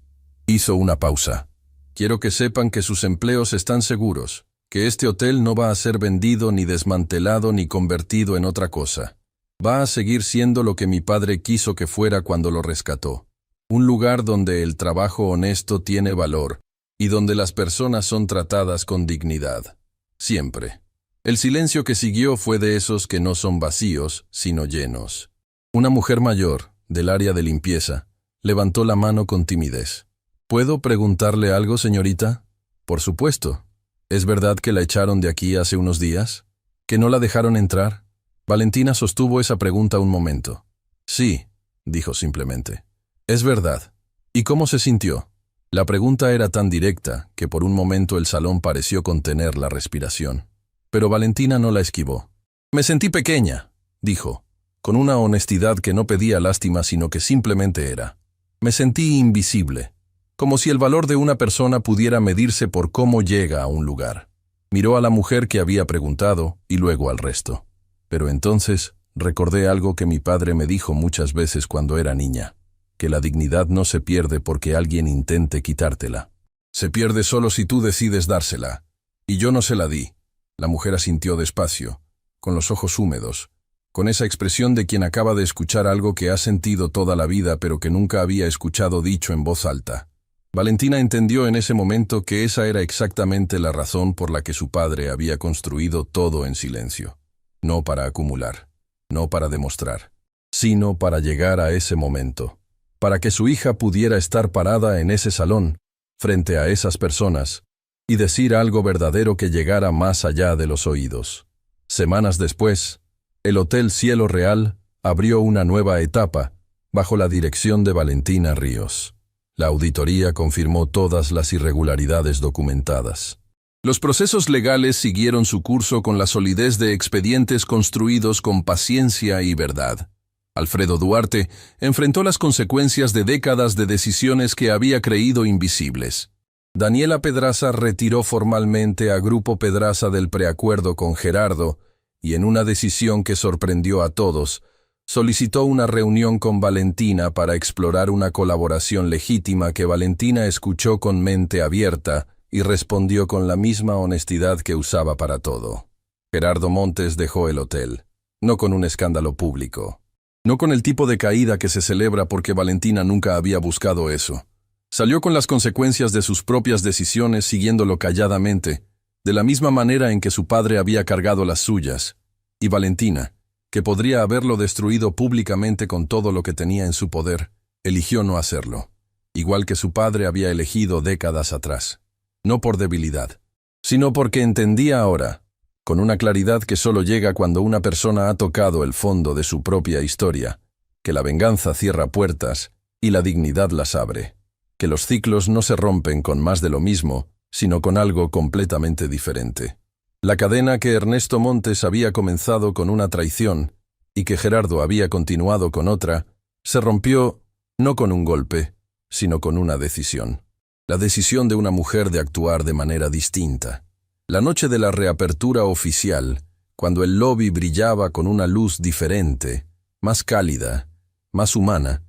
Hizo una pausa. Quiero que sepan que sus empleos están seguros, que este hotel no va a ser vendido ni desmantelado ni convertido en otra cosa. Va a seguir siendo lo que mi padre quiso que fuera cuando lo rescató. Un lugar donde el trabajo honesto tiene valor y donde las personas son tratadas con dignidad. Siempre. El silencio que siguió fue de esos que no son vacíos, sino llenos. Una mujer mayor, del área de limpieza, levantó la mano con timidez. ¿Puedo preguntarle algo, señorita? Por supuesto. ¿Es verdad que la echaron de aquí hace unos días? ¿Que no la dejaron entrar? Valentina sostuvo esa pregunta un momento. Sí, dijo simplemente. Es verdad. ¿Y cómo se sintió? La pregunta era tan directa que por un momento el salón pareció contener la respiración. Pero Valentina no la esquivó. Me sentí pequeña, dijo, con una honestidad que no pedía lástima sino que simplemente era. Me sentí invisible, como si el valor de una persona pudiera medirse por cómo llega a un lugar. Miró a la mujer que había preguntado y luego al resto. Pero entonces recordé algo que mi padre me dijo muchas veces cuando era niña, que la dignidad no se pierde porque alguien intente quitártela. Se pierde solo si tú decides dársela. Y yo no se la di. La mujer asintió despacio, con los ojos húmedos, con esa expresión de quien acaba de escuchar algo que ha sentido toda la vida pero que nunca había escuchado dicho en voz alta. Valentina entendió en ese momento que esa era exactamente la razón por la que su padre había construido todo en silencio. No para acumular, no para demostrar, sino para llegar a ese momento, para que su hija pudiera estar parada en ese salón, frente a esas personas, y decir algo verdadero que llegara más allá de los oídos. Semanas después, el Hotel Cielo Real abrió una nueva etapa bajo la dirección de Valentina Ríos. La auditoría confirmó todas las irregularidades documentadas. Los procesos legales siguieron su curso con la solidez de expedientes construidos con paciencia y verdad. Alfredo Duarte enfrentó las consecuencias de décadas de decisiones que había creído invisibles. Daniela Pedraza retiró formalmente a Grupo Pedraza del preacuerdo con Gerardo y en una decisión que sorprendió a todos, solicitó una reunión con Valentina para explorar una colaboración legítima que Valentina escuchó con mente abierta y respondió con la misma honestidad que usaba para todo. Gerardo Montes dejó el hotel, no con un escándalo público, no con el tipo de caída que se celebra porque Valentina nunca había buscado eso. Salió con las consecuencias de sus propias decisiones siguiéndolo calladamente, de la misma manera en que su padre había cargado las suyas, y Valentina, que podría haberlo destruido públicamente con todo lo que tenía en su poder, eligió no hacerlo, igual que su padre había elegido décadas atrás. No por debilidad, sino porque entendía ahora, con una claridad que solo llega cuando una persona ha tocado el fondo de su propia historia, que la venganza cierra puertas y la dignidad las abre, que los ciclos no se rompen con más de lo mismo, sino con algo completamente diferente. La cadena que Ernesto Montes había comenzado con una traición y que Gerardo había continuado con otra, se rompió no con un golpe, sino con una decisión. La decisión de una mujer de actuar de manera distinta. La noche de la reapertura oficial, cuando el lobby brillaba con una luz diferente, más cálida, más humana,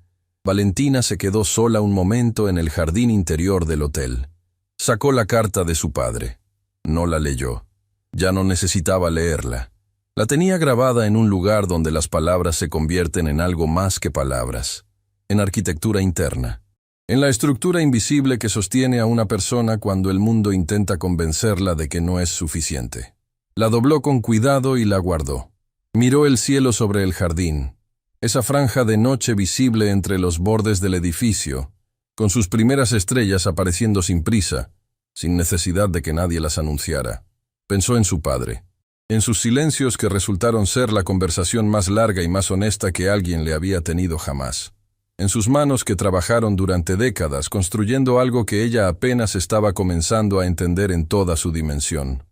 Valentina se quedó sola un momento en el jardín interior del hotel. Sacó la carta de su padre. No la leyó. Ya no necesitaba leerla. La tenía grabada en un lugar donde las palabras se convierten en algo más que palabras, en arquitectura interna, en la estructura invisible que sostiene a una persona cuando el mundo intenta convencerla de que no es suficiente. La dobló con cuidado y la guardó. Miró el cielo sobre el jardín, esa franja de noche visible entre los bordes del edificio, con sus primeras estrellas apareciendo sin prisa, sin necesidad de que nadie las anunciara. Pensó en su padre, en sus silencios que resultaron ser la conversación más larga y más honesta que alguien le había tenido jamás, en sus manos que trabajaron durante décadas construyendo algo que ella apenas estaba comenzando a entender en toda su dimensión,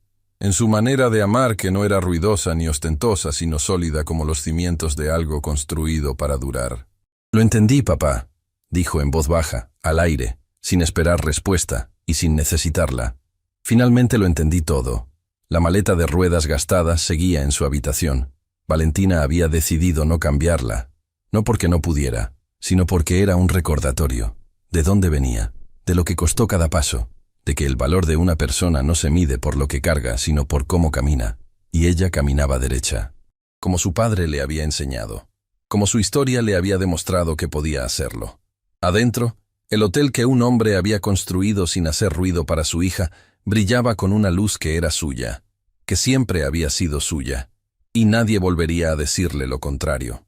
en su manera de amar que no era ruidosa ni ostentosa, sino sólida como los cimientos de algo construido para durar. «Lo entendí, papá», dijo en voz baja, al aire, sin esperar respuesta y sin necesitarla. Finalmente lo entendí todo. La maleta de ruedas gastadas seguía en su habitación. Valentina había decidido no cambiarla, no porque no pudiera, sino porque era un recordatorio. ¿De dónde venía? De lo que costó cada paso, de que el valor de una persona no se mide por lo que carga, sino por cómo camina. Y ella caminaba derecha, como su padre le había enseñado, como su historia le había demostrado que podía hacerlo. Adentro, el hotel que un hombre había construido sin hacer ruido para su hija brillaba con una luz que era suya, que siempre había sido suya, y nadie volvería a decirle lo contrario.